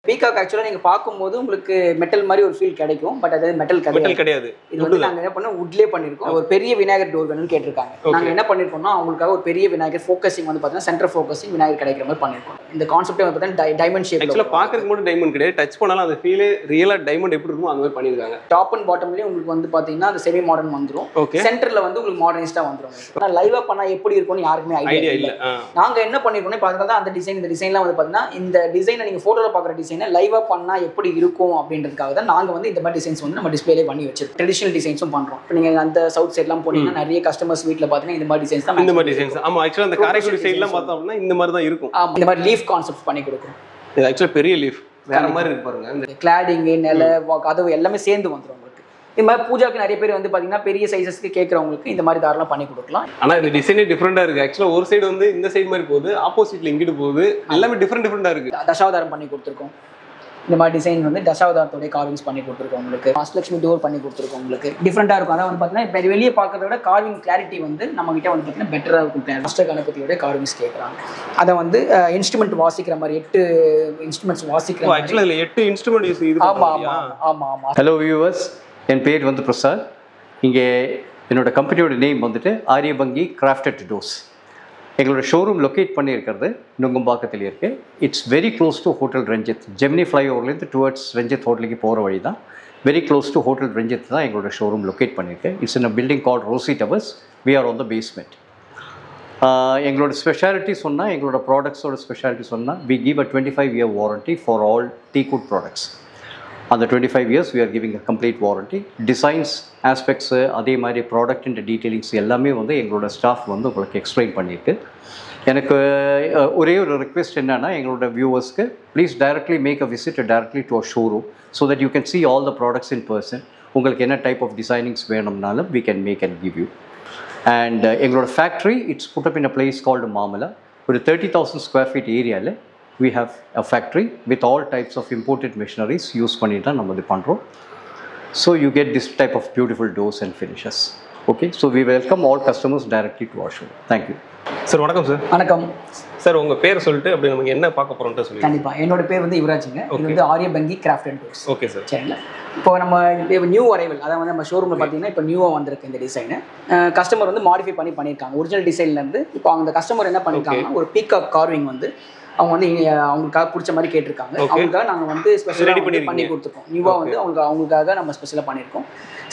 Peacock ஆக்சுவலா நீங்க பார்க்கும்போது உங்களுக்கு மெட்டல் மாதிரி ஒரு ஃபீல் கிடைக்கும். பட் அது மெட்டல் கிடையாது. இது வந்து நாங்க என்ன பண்ணோம், வுட்லயே பண்ணிருக்கோம். ஒரு பெரிய விநாயகர் டோர் வேணும்னு கேட்டிருக்காங்க. நாங்க என்ன பண்ணிருக்கோம்னா அவங்களுக்காக ஒரு பெரிய விநாயகர் ஃபோக்கஸிங் வந்து பார்த்தீங்கன்னா சென்டர் ஃபோக்கஸிங் விநாயகர் கிடைக்கிற மாதிரி பண்ணிருக்கோம். இந்த கான்செப்ட் வந்து பார்த்தீங்கன்னா டைமண்ட் ஷேப்ல. ஆக்சுவலா பார்க்கறதுக்கு மட்டும் டைமண்ட் கிடையாது, டச் பண்ணாலும் அந்த ஃபீல் ரியலா டைமண்ட் எப்படி இருக்குமோ அந்த மாதிரி பண்ணிருக்காங்க. டாப் அண்ட் பாட்டம்லயே உங்களுக்கு வந்து பார்த்தீங்கன்னா அந்த செமி மாடர்ன் வந்துரும். சென்டர்ல வந்து உங்களுக்கு மாடர்னிஸ்டா வந்துரும். ஆனா லைவா பண்ணா எப்படி இருக்கும்னு யாருக்குமே ஐடியா இல்ல. நாங்க என்ன பண்ணிருக்கோம்னா இப்ப அதனால தான் அந்த டிசைன் இந்த டிசைன்லாம் வந்து பார்த்தீங்கன்னா இந்த டிசைனை நீங்க போட்டோல பார்க்குற டிசைனை லைவா பண்ணா எப்படி இருக்கும் அப்படின்றதுக்காக தான் நாங்க வந்து இந்த மாதிரி டிசைன்ஸ் வந்து நம்ம டிஸ்ப்ளேலே பண்ணி வச்சிருக்கோம். ட்ரெடிஷனல் டிசைன்ஸும் பண்றோம். இப்போ நீங்க அந்த சவுத் சைட்லாம் போனீங்கன்னா நிறைய கஸ்டமர்ஸ் வீட்ல பார்த்தீங்கன்னா இந்த மாதிரி டிசைன்ஸ் தான். இந்த மாதிரி டிசைன்ஸ் ஆமா ஆக்சுவலா அந்த காரைக்குடி சைடுலாம் பார்த்தோம் அப்படினா இந்த மாதிரி தான் இருக்கும். இந்த மாதிரி லீஃப் கான்செப்ட் பண்ணி கொடுக்குறோம். இது ஆக்சுவலா பெரிய லீஃப் வேற மாதிரி இருக்கு பாருங்க. இந்த கிளாடிங் நில கதவு எல்லாமே சேர்ந்து வந்துரும் உங்களுக்கு. இந்த மாதிரி பூஜாக்கு நிறைய பேர் வந்து பாத்தீங்கன்னா பெரிய சைஸஸ்க்கு கேட்கறவங்களுக்கு இந்த மாதிரி தாராளமா பண்ணி கொடுக்கலாம். ஆனா இந்த டிசைனே டிஃபரெண்டா இருக்கு. ஆக்சுவலா ஒரு சைடு வந்து இந்த சைடு மாதிரி போகுது, ஆப்போசிட்ல இங்கிட்டு போகுது, எல்லாமே டிஃபரெண்டா இருக்கு. தசாவதாரம் பண்ணி கொடுத்துருக்கோம். இந்த மாதிரி டிசைன் வந்து தசாவதாரத்தோட கார்விங்ஸ் பண்ணி கொடுத்துருக்கோம் உங்களுக்கு. அஷ்டலட்சுமி டோர் பண்ணி கொடுத்துருக்கோம் உங்களுக்கு. டிஃப்ரெண்டாக இருக்கும். அதான் வந்து பார்த்தீங்கன்னா இப்போ வெளியே பார்க்கறத விட கார்விங் கிளாரிட்டி வந்து நம்ம கிட்ட வந்து பார்த்தீங்கன்னா பெட்டராக இருக்கும். அஷ்ட கணபதியோட கார்விங்ஸ் கேட்குறாங்க. அதை வந்து இன்ஸ்ட்ருமெண்ட் வாசிக்கிற மாதிரி 8 இன்ஸ்ட்ருமெண்ட்ஸ் வாசிக்கிற மாதிரி. ஆக்சுவலா இதுல 8 இன்ஸ்ட்ருமெண்ட் யூஸ் இது பண்ணுவாங்க. ஆமா. ஹலோ வியூவர்ஸ், என் பேர் வந்து பிரசாத். இங்கே என்னோட கம்பெனியோட நேம் வந்துட்டு ஆரியபங்கி கிராஃப்டட் டோர்ஸ். எங்களோட ஷோரூம் லொக்கேட் பண்ணியிருக்கிறது நுங்கம்பாக்கத்தில் இருக்குது. It's very close to hotel Ranjith. Gemini ஃப்ளைஓவர்லேருந்து டுவர்ட்ஸ் ரஞ்சித் ஹோட்டலுக்கு போகிற வழி தான். Very close to hotel Ranjith தான் எங்களோட ஷோரூம் லொக்கேட் பண்ணியிருக்கு. It's in a building called Rosy towers. We are on the basement. எங்களோட ஸ்பெஷாலிட்டி சொன்னால், எங்களோட ப்ராடக்ட்ஸோட ஸ்பெஷாலிட்டி சொன்னால், we give a 25-year warranty for all teakwood products. அந்த 25 years we are giving a complete warranty. Designs aspects அதே மாதிரி product detailings எல்லாமே வந்து எங்களோட ஸ்டாஃப் வந்து உங்களுக்கு எக்ஸ்பிளைன் பண்ணியிருக்கு. எனக்கு ஒரே ஒரு ரிக்வெஸ்ட் என்னென்னா, எங்களோட வியூவர்ஸ்க்கு please directly make a visit directly to a showroom so that you can see all the products in person. உங்களுக்கு என்ன டைப் ஆஃப் டிசைனிங்ஸ் வேணும்னாலும் we can make and give you. And எங்களோட factory it's put up in a place called மாமலா. ஒரு 30,000 square feet ஏரியாவில் we have a factory with all types of imported machineries use பண்ணி தான் நம்ம இது பண்ணுறோம். So you get this type of beautiful doors and finishes. Okay, so we welcome all customers directly to our show. Thank you. Sir வணக்கம் sir. வணக்கம் sir, உங்க பேர் சொல்லிட்டு அப்படி நமக்கு என்ன பார்க்க போறோம்னு சொல்லுங்க. கண்டிப்பா. என்னோட பேர் வந்து யுவராஜுங்க. இது வந்து ஆரியபங்கி கிராஃப்டட் டோர்ஸ். Okay sir. சரிங்களா. இப்போ நம்ம நியூ அரைவல், அதாவது வந்து நம்ம ஷோரூம்ல பார்த்தீங்கன்னா இப்போ நியூவாக வந்திருக்கு இந்த டிசைனு. கஸ்டமர் வந்து மாடிஃபை பண்ணியிருக்காங்க. ஒரிஜினல் டிசைன்லேருந்து இப்போ அந்த கஸ்டமர் என்ன பண்ணியிருக்காங்கன்னா ஒரு பீகாக் கார்விங் வந்து அவங்க வந்து அவங்களுக்காக பிடிச்ச மாதிரி கேட்டிருக்காங்க. அவங்களுக்காக நாங்கள் வந்து ஸ்பெஷலாக பண்ணி கொடுத்துருக்கோம். நியூவாக வந்து அவங்களுக்காக நம்ம ஸ்பெஷலாக பண்ணியிருக்கோம்.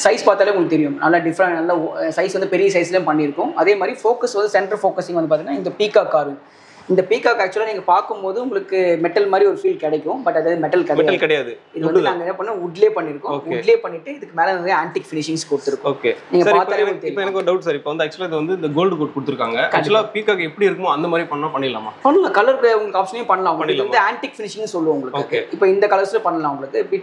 சைஸ் பார்த்தாலே உங்களுக்கு தெரியும், நல்லா டிஃப்ரெண்ட், நல்ல சைஸ் வந்து பெரிய சைஸ்லேயும் பண்ணியிருக்கோம். அதே மாதிரி ஃபோக்கஸ் வந்து சென்டர் ஃபோக்கஸிங் வந்து பார்த்தீங்கன்னா இந்த பீகாக் கார்விங். இந்த பீகாக் ஆக்சுவலாக நீங்கள் பார்க்கும்போது உங்களுக்கு மெட்டல் மாதிரி ஒரு ஃபீல் கிடைக்கும். பட் அது மெட்டல் கிடையாது. இது வந்து நாங்கள் என்ன பண்ணோம், வுட்லேயே பண்ணியிருக்கோம். வுட்லேயே பண்ணிட்டு இதுக்கு மேலே வந்து ஆன்டிக் ஃபினிஷிங்ஸ் கொடுத்துருக்கோம். ஓகே, நீங்கள் பார்த்தாலே இப்போ எனக்கு ஒரு டவுட் சார். இப்போ வந்து ஆக்சுவலாக இது வந்து இந்த கோல்டு கோட் கொடுத்துருக்காங்க. ஆக்சுவலாக பீகாக் எப்படி இருக்குமோ அந்த மாதிரி பண்ணிடலாமா? பண்ணலாம். கலர் உங்களுக்கு ஆப்ஷனையும் பண்ணலாம். உங்களுக்கு வந்து ஆன்டிக் ஃபினிஷிங் சொல்லுவோம் உங்களுக்கு. இப்போ இந்த கலர்ஸில் பண்ணலாம். உங்களுக்கு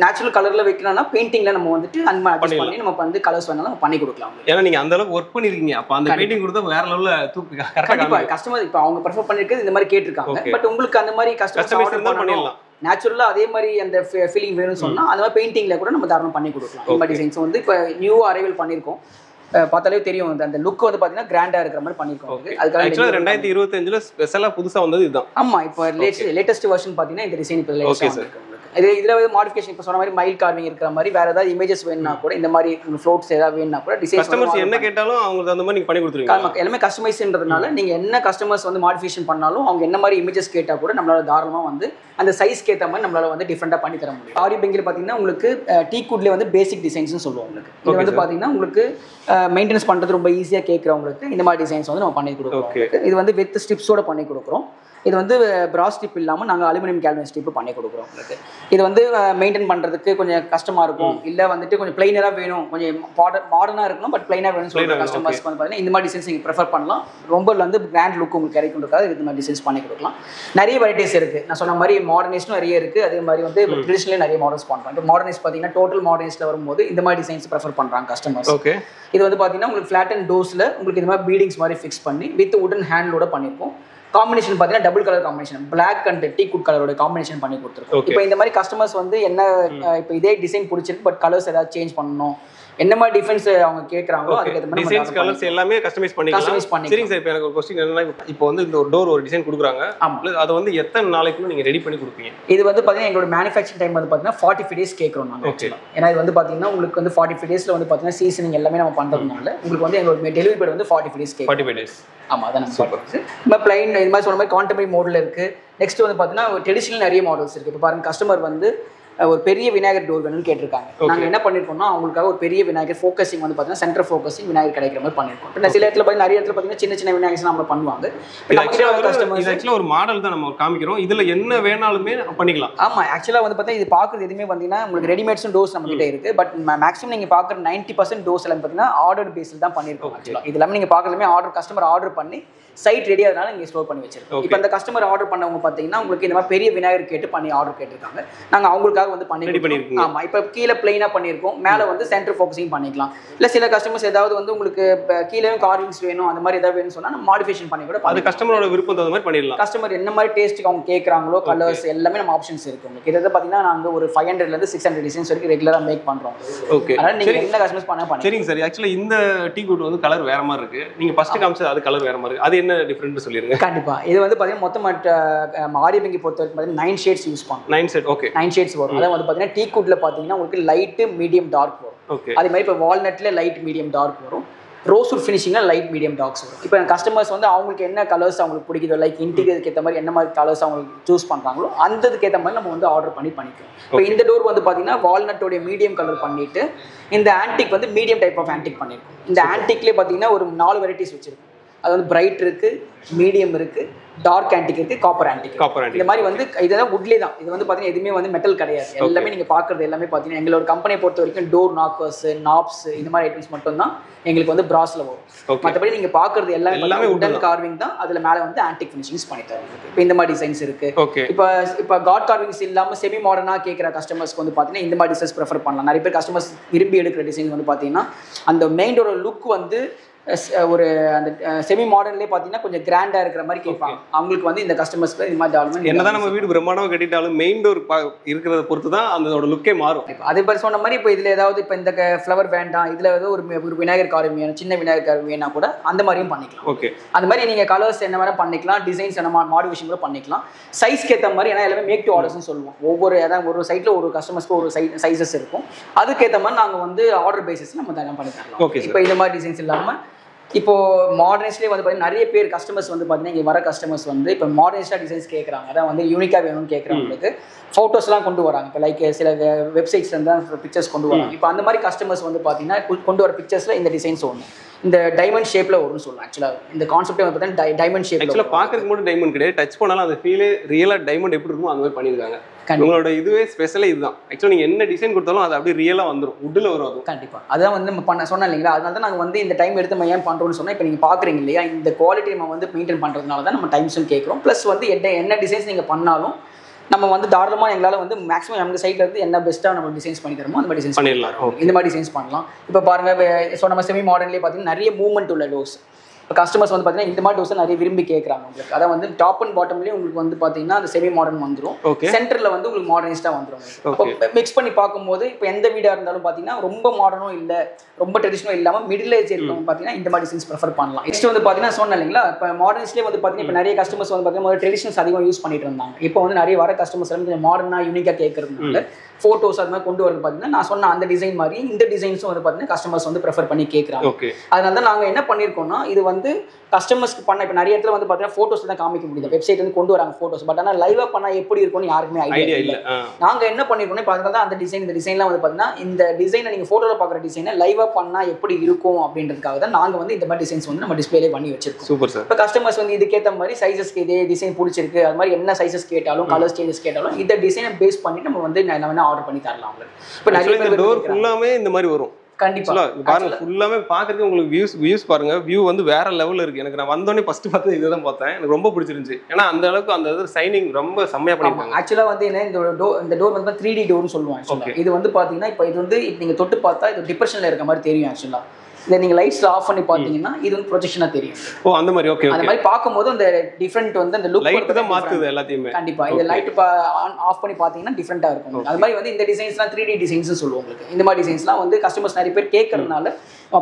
நேச்சுரல் கலரில் வைக்கணும்னா பெயிண்டிங்கில் நம்ம வந்துட்டு அந்த மாதிரி அட்ஜஸ்ட் பண்ணி நம்ம வந்து கலர்ஸ் வேணாலும் நம்ம பண்ணி கொடுக்கலாம். ஏன்னா நீங்கள் அந்த அளவுக்கு ஒர்க் பண்ணிருக்கீங்க. அப்போ அந்த பெயிண்டிங் கொடுத்தா வேற லெவலில் தூக்கு கண்டிப்பாக கஸ்டமர் இப்போ அவங்க ப்ரிஃபர் பண்ணிருக்கிறது இந்த மாதிரி கேட்டிருக்காங்க. பட் உங்களுக்கு அந்த மாதிரி கஸ்டமைஸ் பண்ணிடலாம். நேச்சுரலா அதே மாதிரி அந்த ஃபீலிங் வேணும்னு சொன்னா அந்த மாதிரி பெயிண்டிங்ல கூட நம்ம தாராளமா பண்ணி கொடுக்கலாம். இந்த மாதிரி டிசைன்ஸ் வந்து இப்போ நியூ அரைவல் பண்ணியிருக்கோம். பார்த்தாலே தெரியும் அந்த லுக் வந்து பாத்தீங்கன்னா கிராண்டா இருக்கிற மாதிரி பண்ணிருக்கோம். அதுக்காக 2025ல ஸ்பெஷலா புதுசா வந்தது இதுதான். ஆமா, இப்போ லேட்டஸ்ட் வெர்ஷன் பாத்தீங்கன்னா இந்த டிசைன் இப்போ லேட்டஸ்டா இருக்கு. இதுல வந்து மாடிஃபிகேஷன் இப்போ சொன்ன மாதிரி மைல் கார்விங் இருக்கிற மாதிரி வேற ஏதாவது இமேஜஸ் வேணும்னா கூட இந்த மாதிரி ஃப்ளோட்ஸ் ஏதாவது வேணும்னா கூட டிசைன் கஸ்டமர்ஸ் என்ன கேட்டாலும் அவங்களுக்கு அந்த மாதிரி நீங்க பண்ணி கொடுத்துருவீங்க. எல்லாமே கஸ்டமைஸ்ன்றதுனால நீங்க என்ன கஸ்டமர்ஸ் வந்து மாடிஃபிகேஷன் பண்ணாலும் அவங்க என்ன மாதிரி இமேஜஸ் கேட்டா கூட நம்மளால தாராளமா வந்து அந்த சைஸ்க்கு ஏற்ற மாதிரி நம்மளால வந்து டிஃப்ரெண்டா பண்ணி தர முடியும். ஆரியபங்கில பாத்தீங்கன்னா உங்களுக்கு டீக்வுட்ல வந்து பேசிக் டிசைன்ஸ்னு சொல்லுவோம். உங்களுக்கு இது வந்து பாத்தீங்கன்னா உங்களுக்கு மெயின்டெனன்ஸ் பண்றது ரொம்ப ஈஸியா கேட்கறவங்களுக்கு இந்த மாதிரி டிசைன்ஸ் வந்து நம்ம பண்ணி கொடுக்குறோம். இது வந்து வித் ஸ்ட்ரிப்ஸோட பண்ணி கொடுக்குறோம். இது வந்து பிராஸ் ஸ்ட்ரிப் இல்லாமல் நாங்கள் அலுமினியம் கேல்வன் ஸ்ட்ரிப் பண்ணி கொடுக்குறோம் உங்களுக்கு. இது வந்து மெயின்டைன் பண்ணுறதுக்கு கொஞ்சம் கஷ்டமாக இருக்கும். இல்லை வந்துட்டு கொஞ்சம் பிளைனராக வேணும், கொஞ்சம் மாடர்னாக இருக்கணும், பட் பிளைனாக வேணும்னு சொல்லிட்டு கஸ்டமர்ஸ்க்கு வந்து பார்த்தீங்கன்னா இந்த மாதிரி டிசைன்ஸ் நீங்கள் ப்ரிஃபர் பண்ணலாம். ரொம்ப வந்து கிராண்ட் லுக் உங்களுக்கு கிடைக்குன்றதுக்காக இந்த மாதிரி டிசைன்ஸ் பண்ணி கொடுக்கலாம். நிறைய வெரைட்டிஸ் இருக்குது. நான் சொன்ன மாதிரி மாடர்னிஸ்டும் நிறைய இருக்குது. அதே மாதிரி வந்து ட்ரெடிஷனலே நிறைய மாடல்ஸ் பண்ணுறோம். இப்போ மாடர்னிஸ்ட் பார்த்தீங்கன்னா டோட்டல் மாடர்னிஸ்ட்டில் வரும்போது இந்த மாதிரி டிசைன்ஸ் ப்ரிஃபர் பண்ணுறாங்க கஸ்டமர்ஸ். ஓகே, இது வந்து பார்த்தீங்கன்னா உங்களுக்கு ஃப்ளாட் அண்ட் டோர்ஸில் உங்களுக்கு இந்த மாதிரி பீடிங்ஸ் மாதிரி ஃபிக்ஸ் பண்ணி வித் உடன் ஹேண்டோட பண்ணியிருக்கோம். காம்பினேஷன் பார்த்தீங்கன்னா double colour combination, black and teakwood கலரோட காம்பினேஷன் பண்ணி கொடுத்துருக்கோம். இப்போ இந்த மாதிரி கஸ்டமர்ஸ் வந்து என்ன இப்போ இதே டிசைன் பிடிச்சிருக்கு பட் கலர்ஸ் ஏதாவது சேஞ்ச் பண்ணணும், என்ன மாதிரி டிஃபென்ஸ் அவங்க கேட்குறாங்களோ அதுக்கேற்ற மாதிரி டிசைன்ஸ் கலர்ஸ் எல்லாமே கஸ்டமைஸ் பண்ணிக்கலாம். சரிங்க சார், இப்போ எனக்கு ஒரு கொஸ்டின் என்னன்னா, இப்போ வந்து இந்த ஒரு டோர் ஒரு டிசைன் கொடுக்குறாங்க, அதை வந்து எத்தனை நாளைக்குள்ள நீங்கள் ரெடி பண்ணி கொடுப்பீங்க? இது வந்து பார்த்தீங்கன்னா எங்களோட மேனுஃபேக்சரிங் டைம் வந்து பார்த்தீங்கன்னா 45 days கேட்குறோம் நாங்கள். ஓகே, ஏன்னா இது வந்து பார்த்தீங்கன்னா உங்களுக்கு வந்து 45 daysல வந்து பார்த்தீங்கன்னா சீசனிங் எல்லாமே நம்ம பண்ணுறதுனால உங்களுக்கு வந்து எங்களோட டெலிவரி பீரியட் வந்து 45 days கேட்கும். 45 days. ஆமாம், அதான் நம்ம சொல்கிறது. இப்போ பிளைன் இது மாதிரி சொன்ன மாதிரி கான்டெம்பரரி மாடல் இருக்குது. நெக்ஸ்ட் வந்து பார்த்தீங்கன்னா ட்ரெடிஷனல் நிறைய மாடல்ஸ் இருக்குது. இப்போ பாருங்கள், கஸ்டமர் வந்து ஒரு பெரிய விநாயகர் டோர் வேணும்னு கேட்டிருக்காங்க. நாங்கள் என்ன பண்ணியிருக்கோம்னா அவங்களுக்காக ஒரு பெரிய விநாயகர் ஃபோக்கஸிங் வந்து பார்த்தீங்கன்னா சென்டர் ஃபோக்கஸிங் விநாயகர் கிடைக்கிற மாதிரி பண்ணியிருக்கோம். இப்போ சில இடத்துல பார்த்தீங்கன்னா நிறைய இடத்துல பார்த்தீங்கன்னா சின்ன சின்ன விநாயகர்ஸ் நம்ம பண்ணுவாங்க. இது ஆக்சுவலாக ஒரு மாடல் தான் நம்ம காமிக்கிறோம், இதில் என்ன வேணாலுமே பண்ணிக்கலாம். ஆமாம், ஆக்சுவலாக வந்து பார்த்தீங்கன்னா இது பார்க்குறது எதுவுமே பார்த்தீங்கன்னா உங்களுக்கு ரெடிமேட்ஸும் டோர்ஸ் நம்ம கிட்ட இருக்குது. பட் மேக்ஸிமம் நீங்கள் பார்க்குற 90% டோர்ஸ் எல்லாம் பார்த்தீங்கன்னா ஆர்டர் பேஸில் தான் பண்ணியிருக்கோம். ஆக்சுவலாக இது எல்லாமே நீங்கள் பார்க்குறதுமே கஸ்டமர் ஆர்டர் பண்ணி சைட் ரெடி ஆகிறதுனால நீங்கள் ஸ்டோர் பண்ணி வச்சிருக்கோம். இப்போ அந்த கஸ்டமர் ஆர்டர் பண்ணவங்க பார்த்தீங்கன்னா உங்களுக்கு இந்த மாதிரி பெரிய விநாயகர் கேட்டு பண்ணி ஆர்டர் கேட்டிருக்காங்க. நாங்கள் அவங்களுக்காக வந்து பண்ணிருக்கோம். ஆமாம், இப்போ கீழே பிளைனாக பண்ணியிருக்கோம், மேலே வந்து சென்டர் ஃபோக்கஸிங் பண்ணிக்கலாம். இல்லை சில கஸ்டமர்ஸ் ஏதாவது வந்து உங்களுக்கு கீழே கார்விங்ஸ் வேணும் அந்த மாதிரி ஏதாவது வேணும்னு சொன்னால் நம்ம மாடிஃபிகேஷன் பண்ணி கூட அது கஸ்டமரோட விருப்பம் தகுந்த மாதிரி பண்ணிடலாம். கஸ்டமர் என்ன மாதிரி டேஸ்ட்டுக்கு அவங்க கேட்குறாங்களோ கலர்ஸ் எல்லாமே நம்ம ஆப்ஷன்ஸ் இருக்குது உங்களுக்கு. இதை பார்த்தீங்கன்னா நாங்கள் ஒரு 500 to 600 டிசைன்ஸ் வரைக்கும் ரெகுலராக மேக் பண்ணுறோம். ஓகே, அதனால் நீங்கள் என்ன கஸ்டமர்ஸ் பண்ண சரிங்க சார். ஆக்சுவலாக இந்த டீ குட் வந்து கலர் வேற மாதிரி இருக்குது, நீங்கள் ஃபஸ்ட்டு காமிச்சது அது கலர் வேற மாதிரி இருக்குது, அது என்ன டிஃப்ரெண்ட் சொல்லி கண்டிப்பா. இது வந்து பாத்தீங்கன்னா மொத்தமா ஆரி பங்கி பொறுத்த வரைக்கும் பாத்தீங்கன்னா 9 shades யூஸ் பண்ணுவோம். 9 shades. ஓகே, 9 shades வரும். அத வந்து பாத்தீங்கன்னா டீ குட்ல பாத்தீங்கன்னா உங்களுக்கு லைட், மீடியம், டார்க் வரும். ஓகே, அதே மாதிரி இப்போ வால்நட்ல லைட், மீடியம், டார்க் வரும். ரோஸ்வுட் ஃபினிஷிங்ல லைட், மீடியம், டார்க்ஸ் வரும். இப்போ கஸ்டமர்ஸ் வந்து அவங்களுக்கு என்ன கலர்ஸ் அவங்களுக்கு பிடிக்குதோ, லைக் இன்டீரியருக்கு ஏற்ற மாதிரி என்ன மாதிரி கலர்ஸ் அவங்களுக்கு சூஸ் பண்றாங்களோ அந்ததுக்கு ஏற்ற மாதிரி நம்ம வந்து ஆர்டர் பண்ணிக்கலாம். இப்போ இந்த டோர் வந்து பாத்தீங்கன்னா வால்நட்டோட மீடியம் கலர் பண்ணிட்டு இந்த ஆன்டிக் வந்து மீடியம் டைப் ஆஃப் ஆன்டிக் பண்ணிருக்கோம். இந்த ஆன்டிக்லேயே பாத்தீங்கன்னா ஒரு 4 வெரைட்டிஸ் வச்சிருக்கோம். அது வந்து பிரைட் இருக்கு, மீடியம் இருக்கு, டார்க் ஆன்டிக் இருக்கு, காப்பர் ஆன்டிக். இந்த மாதிரி வந்து இதெல்லாம் வுட்லே தான். இது வந்து பாத்தீங்கன்னா எதுவுமே வந்து மெட்டல் கிடையாது. எல்லாமே நீங்க பாக்குறது எல்லாமே பாத்தீங்கன்னா எங்களோட கம்பெனியை பொறுத்த வரைக்கும் டோர் நாக்கர்ஸ், நாப்ஸ் இந்த மாதிரி ஐட்டம்ஸ் மட்டும் தான் எங்களுக்கு வந்து பிராஸ்ல வரும். மற்றபடி நீங்க பாக்குறது எல்லாமே உடன் கார்விங் தான். அதுல மேல வந்து ஆன்டிக் ஃபினிஷிங்ஸ் பண்ணி தரோம். இப்போ இந்த மாதிரி டிசைன்ஸ் இருக்கு. இப்போ காட் கார்விங்ஸ் இல்லாம செமி மாடர்னா கேட்குற கஸ்டமர்ஸ்க்கு வந்து பாத்தீங்கன்னா இந்த மாதிரி டிசைன்ஸ் ப்ரிஃபர் பண்ணலாம். நிறைய பேர் கஸ்டமர்ஸ் விரும்பி எடுக்கிற டிசைன் வந்து பாத்தீங்கன்னா அந்த மெயின் டோரோட லுக் வந்து ஒரு அந்த செமி மாடர்ன்லேயே பார்த்தீங்கன்னா கொஞ்சம் கிராண்டாக இருக்கிற மாதிரி கேட்பாங்க. அவங்களுக்கு வந்து இந்த கஸ்டமர்ஸ்க்கு இந்த மாதிரி டெவலப்மெண்ட் என்னதான் நம்ம வீடு பிரம்மாண்டமாக கட்டிட்டாலும் மெயின் டோர் இருக்கிறத பொறுத்து தான் அதோட லுக்கே மாறும். அதே மாதிரி சொன்ன மாதிரி இப்போ இதில் ஏதாவது இப்போ இந்த ஃப்ளவர் வேண்டாம், இதில் ஏதாவது ஒரு விநாயகர் காரம் வேணும், சின்ன விநாயகர் காரம் வேணா கூட அந்த மாதிரியும் பண்ணிக்கலாம். ஓகே, அந்த மாதிரி நீங்கள் கலர்ஸ் என்ன வேணால் பண்ணிக்கலாம், டிசைன்ஸ் என்ன மாடிஃபிகேஷன் கூட பண்ணிக்கலாம். சைஸ்க்கு ஏற்ற மாதிரி, ஏன்னா எல்லாமே மேக் டு ஆர்டர்ஸ்னு சொல்லுவோம். ஒரு சைட்டில் ஒரு கஸ்டமர்ஸ்க்கு ஒரு சைஸஸ் இருக்கும். அதுக்கேற்ற மாதிரி நாங்கள் வந்து ஆர்டர் பேசிஸ் நம்ம தான் பண்ணி தரலாம். ஓகே, இப்போ இந்த மாதிரி டிசைன்ஸ் இல்லாமல் இப்போ மாடர்னைஸ்லேயே வந்து பார்த்தீங்கன்னா நிறைய பேர் கஸ்டமர்ஸ் வந்து பார்த்தீங்கன்னா இங்கே வர கஸ்டமர்ஸ் வந்து இப்போ மாடர்னைஸ்டாக டிசைன்ஸ் கேட்குறாங்க. அதான் வந்து யூனிக்காக வேணும்னு கேட்குறவங்களுக்கு ஃபோட்டோஸ்லாம் கொண்டு வராங்க. இப்போ லைக் சில வெப்சைட்ஸ்லேருந்து தான் பிக்சர்ஸ் கொண்டு வராங்க. இப்போ அந்த மாதிரி கஸ்டமர்ஸ் வந்து பார்த்தீங்கன்னா கொண்டு வர பிக்சர்ஸில் இந்த டிசைன்ஸ் ஒன்று இந்த டைமண்ட் ஷேப்பில் வரும்னு சொல்லலாம். ஆக்சுவலாக இந்த கான்செப்டே வந்து பார்த்தீங்கன்னா டைமண்ட் ஷேப். ஆக்சுவலாக பார்க்கறதுக்கு மட்டும் டைமண்ட் கிடையாது, டச் பண்ணாலும் அந்த ஃபீலே ரியலாக டைமண்ட் எப்படி இருக்குமோ அந்த மாதிரி பண்ணியிருக்காங்க. உங்களோட இதுவே ஸ்பெஷலே இதுதான். ஆக்சுவலாக நீங்கள் என்ன டிசைன் கொடுத்தாலும் அது அப்படியே ரியலாக வந்துடும், வுட்டில் வரும். அது கண்டிப்பாக அதான் வந்து நம்ம சொன்னோம் இல்லைங்களா. அதனால தான் நாங்கள் வந்து இந்த டைம் எடுத்து நம்ம ஏன் பண்ணுறோம்னு சொன்னால் இப்போ நீங்கள் பார்க்குறீங்க இல்லையா, இந்த குவாலிட்டி நம்ம வந்து மெயின்டைன் பண்ணுறதுனால தான் நம்ம டைம்ஸும் கேட்குறோம். ப்ளஸ் வந்து என்ன டிசைன்ஸ் நீங்கள் பண்ணாலும் நம்ம வந்து தாராளமாக எங்களால் வந்து மேக்ஸிமம் நம்ம சைட்ல இருந்து என்ன பெஸ்ட்டாக நம்ம டிசைன்ஸ் பண்ணி தரமோ அந்த மாதிரி டிசைன்ஸ் பண்ணிடலாம். இந்த மாதிரி டிசைன்ஸ் பண்ணலாம். இப்போ பாருங்கள், நம்ம செமி மாடர்ன்லேயே பார்த்தீங்கன்னா நிறைய மூவ்மெண்ட் உள்ள டோர்ஸ் இப்போ கஸ்டமர்ஸ் வந்து பார்த்தீங்கன்னா இந்த மாதிரி டோர்ஸ் நிறைய விரும்பி கேட்குறாங்க உங்களுக்கு. அதான் வந்து டாப் அண்ட் பாட்டம்லேயே உங்களுக்கு வந்து பார்த்தீங்கன்னா அந்த செமி மாடர்ன் வந்துடும், சென்டரில் வந்து உங்களுக்கு மாடர்னிஸ்டாக வந்துடும். இப்போ மிக்ஸ் பண்ணி பார்க்கும்போது இப்போ எந்த வீடாக இருந்தாலும் பார்த்தீங்கன்னா ரொம்ப மாடர்னும் இல்லை, ரொம்ப ட்ரெடிஷனும் இல்லாமல் மிடில் ஏஜ் இருக்கவங்க பார்த்தீங்கன்னா இந்த மாதிரி டிசைன்ஸ் ப்ரிஃபர் பண்ணலாம். நெக்ஸ்ட் வந்து பார்த்தீங்கன்னா சொன்னேன் இல்லைங்களா, இப்போ மாடர்ன்ஸ்லேயே வந்து பார்த்தீங்கன்னா இப்போ நிறைய கஸ்டமர்ஸ் வந்து பார்த்தீங்கன்னா ட்ரெடிஷன்ஸ் அதிகமாக யூஸ் பண்ணிட்டு இருந்தாங்க. இப்போ வந்து நிறைய வர கஸ்டமர்ஸ் வந்து கொஞ்சம் மாடர்னாக யூனிக்காக கேட்கறதுனால ஃபோட்டோஸ் அது மாதிரி கொண்டு வரது பார்த்தீங்கன்னா நான் சொன்ன அந்த டிசைன் மாதிரி இந்த டிசைன்ஸும் வந்து பார்த்தீங்கன்னா கஸ்டமர்ஸ் வந்து ப்ரிஃபர் பண்ணி கேட்குறாங்க. அதனால தான் நாங்கள் என்ன பண்ணியிருக்கோம்னா இது வந்து கஸ்டமர்ஸ்க்கு பண்ண இப்போ நிறைய இடத்துல வந்து பார்த்தீங்கன்னா ஃபோட்டோஸ் தான் காமிக்க முடியுது, வெப்சைட் வந்து கொண்டு வராங்க ஃபோட்டோஸ். பட் ஆனால் லைவாக பண்ணால் எப்படி இருக்கும்னு யாருக்குமே ஐடியா இல்லை. நாங்கள் என்ன பண்ணியிருக்கோம் இப்போ அதனால தான் அந்த டிசைன் இந்த டிசைன்லாம் வந்து பார்த்தீங்கன்னா இந்த டிசைனை நீங்கள் ஃபோட்டோவில் பார்க்குற டிசைனை லைவாக பண்ணால் எப்படி இருக்கும் அப்படின்றதுக்காக தான் நாங்கள் வந்து இந்த மாதிரி டிசைன்ஸ் வந்து நம்ம டிஸ்பிளே பண்ணி வச்சிருக்கோம். Super sir. இப்போ கஸ்டமர்ஸ் வந்து இதுக்கேற்ற மாதிரி சைஸஸ்க்கு இதே டிசைன் பிடிச்சிருக்கு, அது மாதிரி என்ன சைஸஸ் கேட்டாலும் கலர் சேஞ்சஸ் கேட்டாலும் இந்த டிசைனை பேஸ் பண்ணி நம்ம வந்து என்ன ஆர்டர் பண்ணி தரலாம். இப்போ நிறைய பேர் டோர் ஃபுல்லாமே இந்த மாதிரி வரும். கண்டிப்பா பாருங்க, ஃபுல்லாமே பாக்குறதுக்கு உங்களுக்கு வியூஸ் பாருங்க, வியூ வந்து வேற லெவல்ல இருக்கு. எனக்கு நான் வந்தோடனே ஃபர்ஸ்ட் பார்த்து இதுதான் பார்த்தேன், எனக்கு ரொம்ப பிடிச்சிருந்துச்சு. ஏன்னா அந்த அளவுக்கு அந்த சைனிங் ரொம்ப செம்மையா பண்ணிருக்காங்க. ஆக்சுவலா வந்து என்ன இந்த டோர் வந்து 3D டோர்னு சொல்லுவாங்க. இது வந்து பாத்தீங்கன்னா இப்போ இது வந்து நீங்க தொட்டு பார்த்தா இது டிப்ரெஷன்ல இருக்க மாதிரி தெரியும். ஆக்சுவலா இதை நீங்கள் லைட்ஸில் ஆஃப் பண்ணி பார்த்தீங்கன்னா இது வந்து ப்ரொஜெக்ஷனாக தெரியும். ஓ அந்த மாதிரி. ஓகே. அந்த மாதிரி பார்க்கும்போது அந்த டிஃப்ரெண்ட் வந்து அந்த லுக் லைட் தான் மாற்றுது எல்லாத்தையுமே. கண்டிப்பாக இது லைட் ஆன் ஆஃப் பண்ணி பார்த்தீங்கன்னா டிஃப்ரெண்ட்டாக இருக்கும். அது மாதிரி வந்து இந்த டிசைன்ஸ்லாம் 3D டிசைன்ஸ் சொல்லுவோம் உங்களுக்கு. இந்த மாதிரி டிசைன்ஸ்லாம் வந்து கஸ்டமர்ஸ் நிறைய பேர் கேட்கறதுனால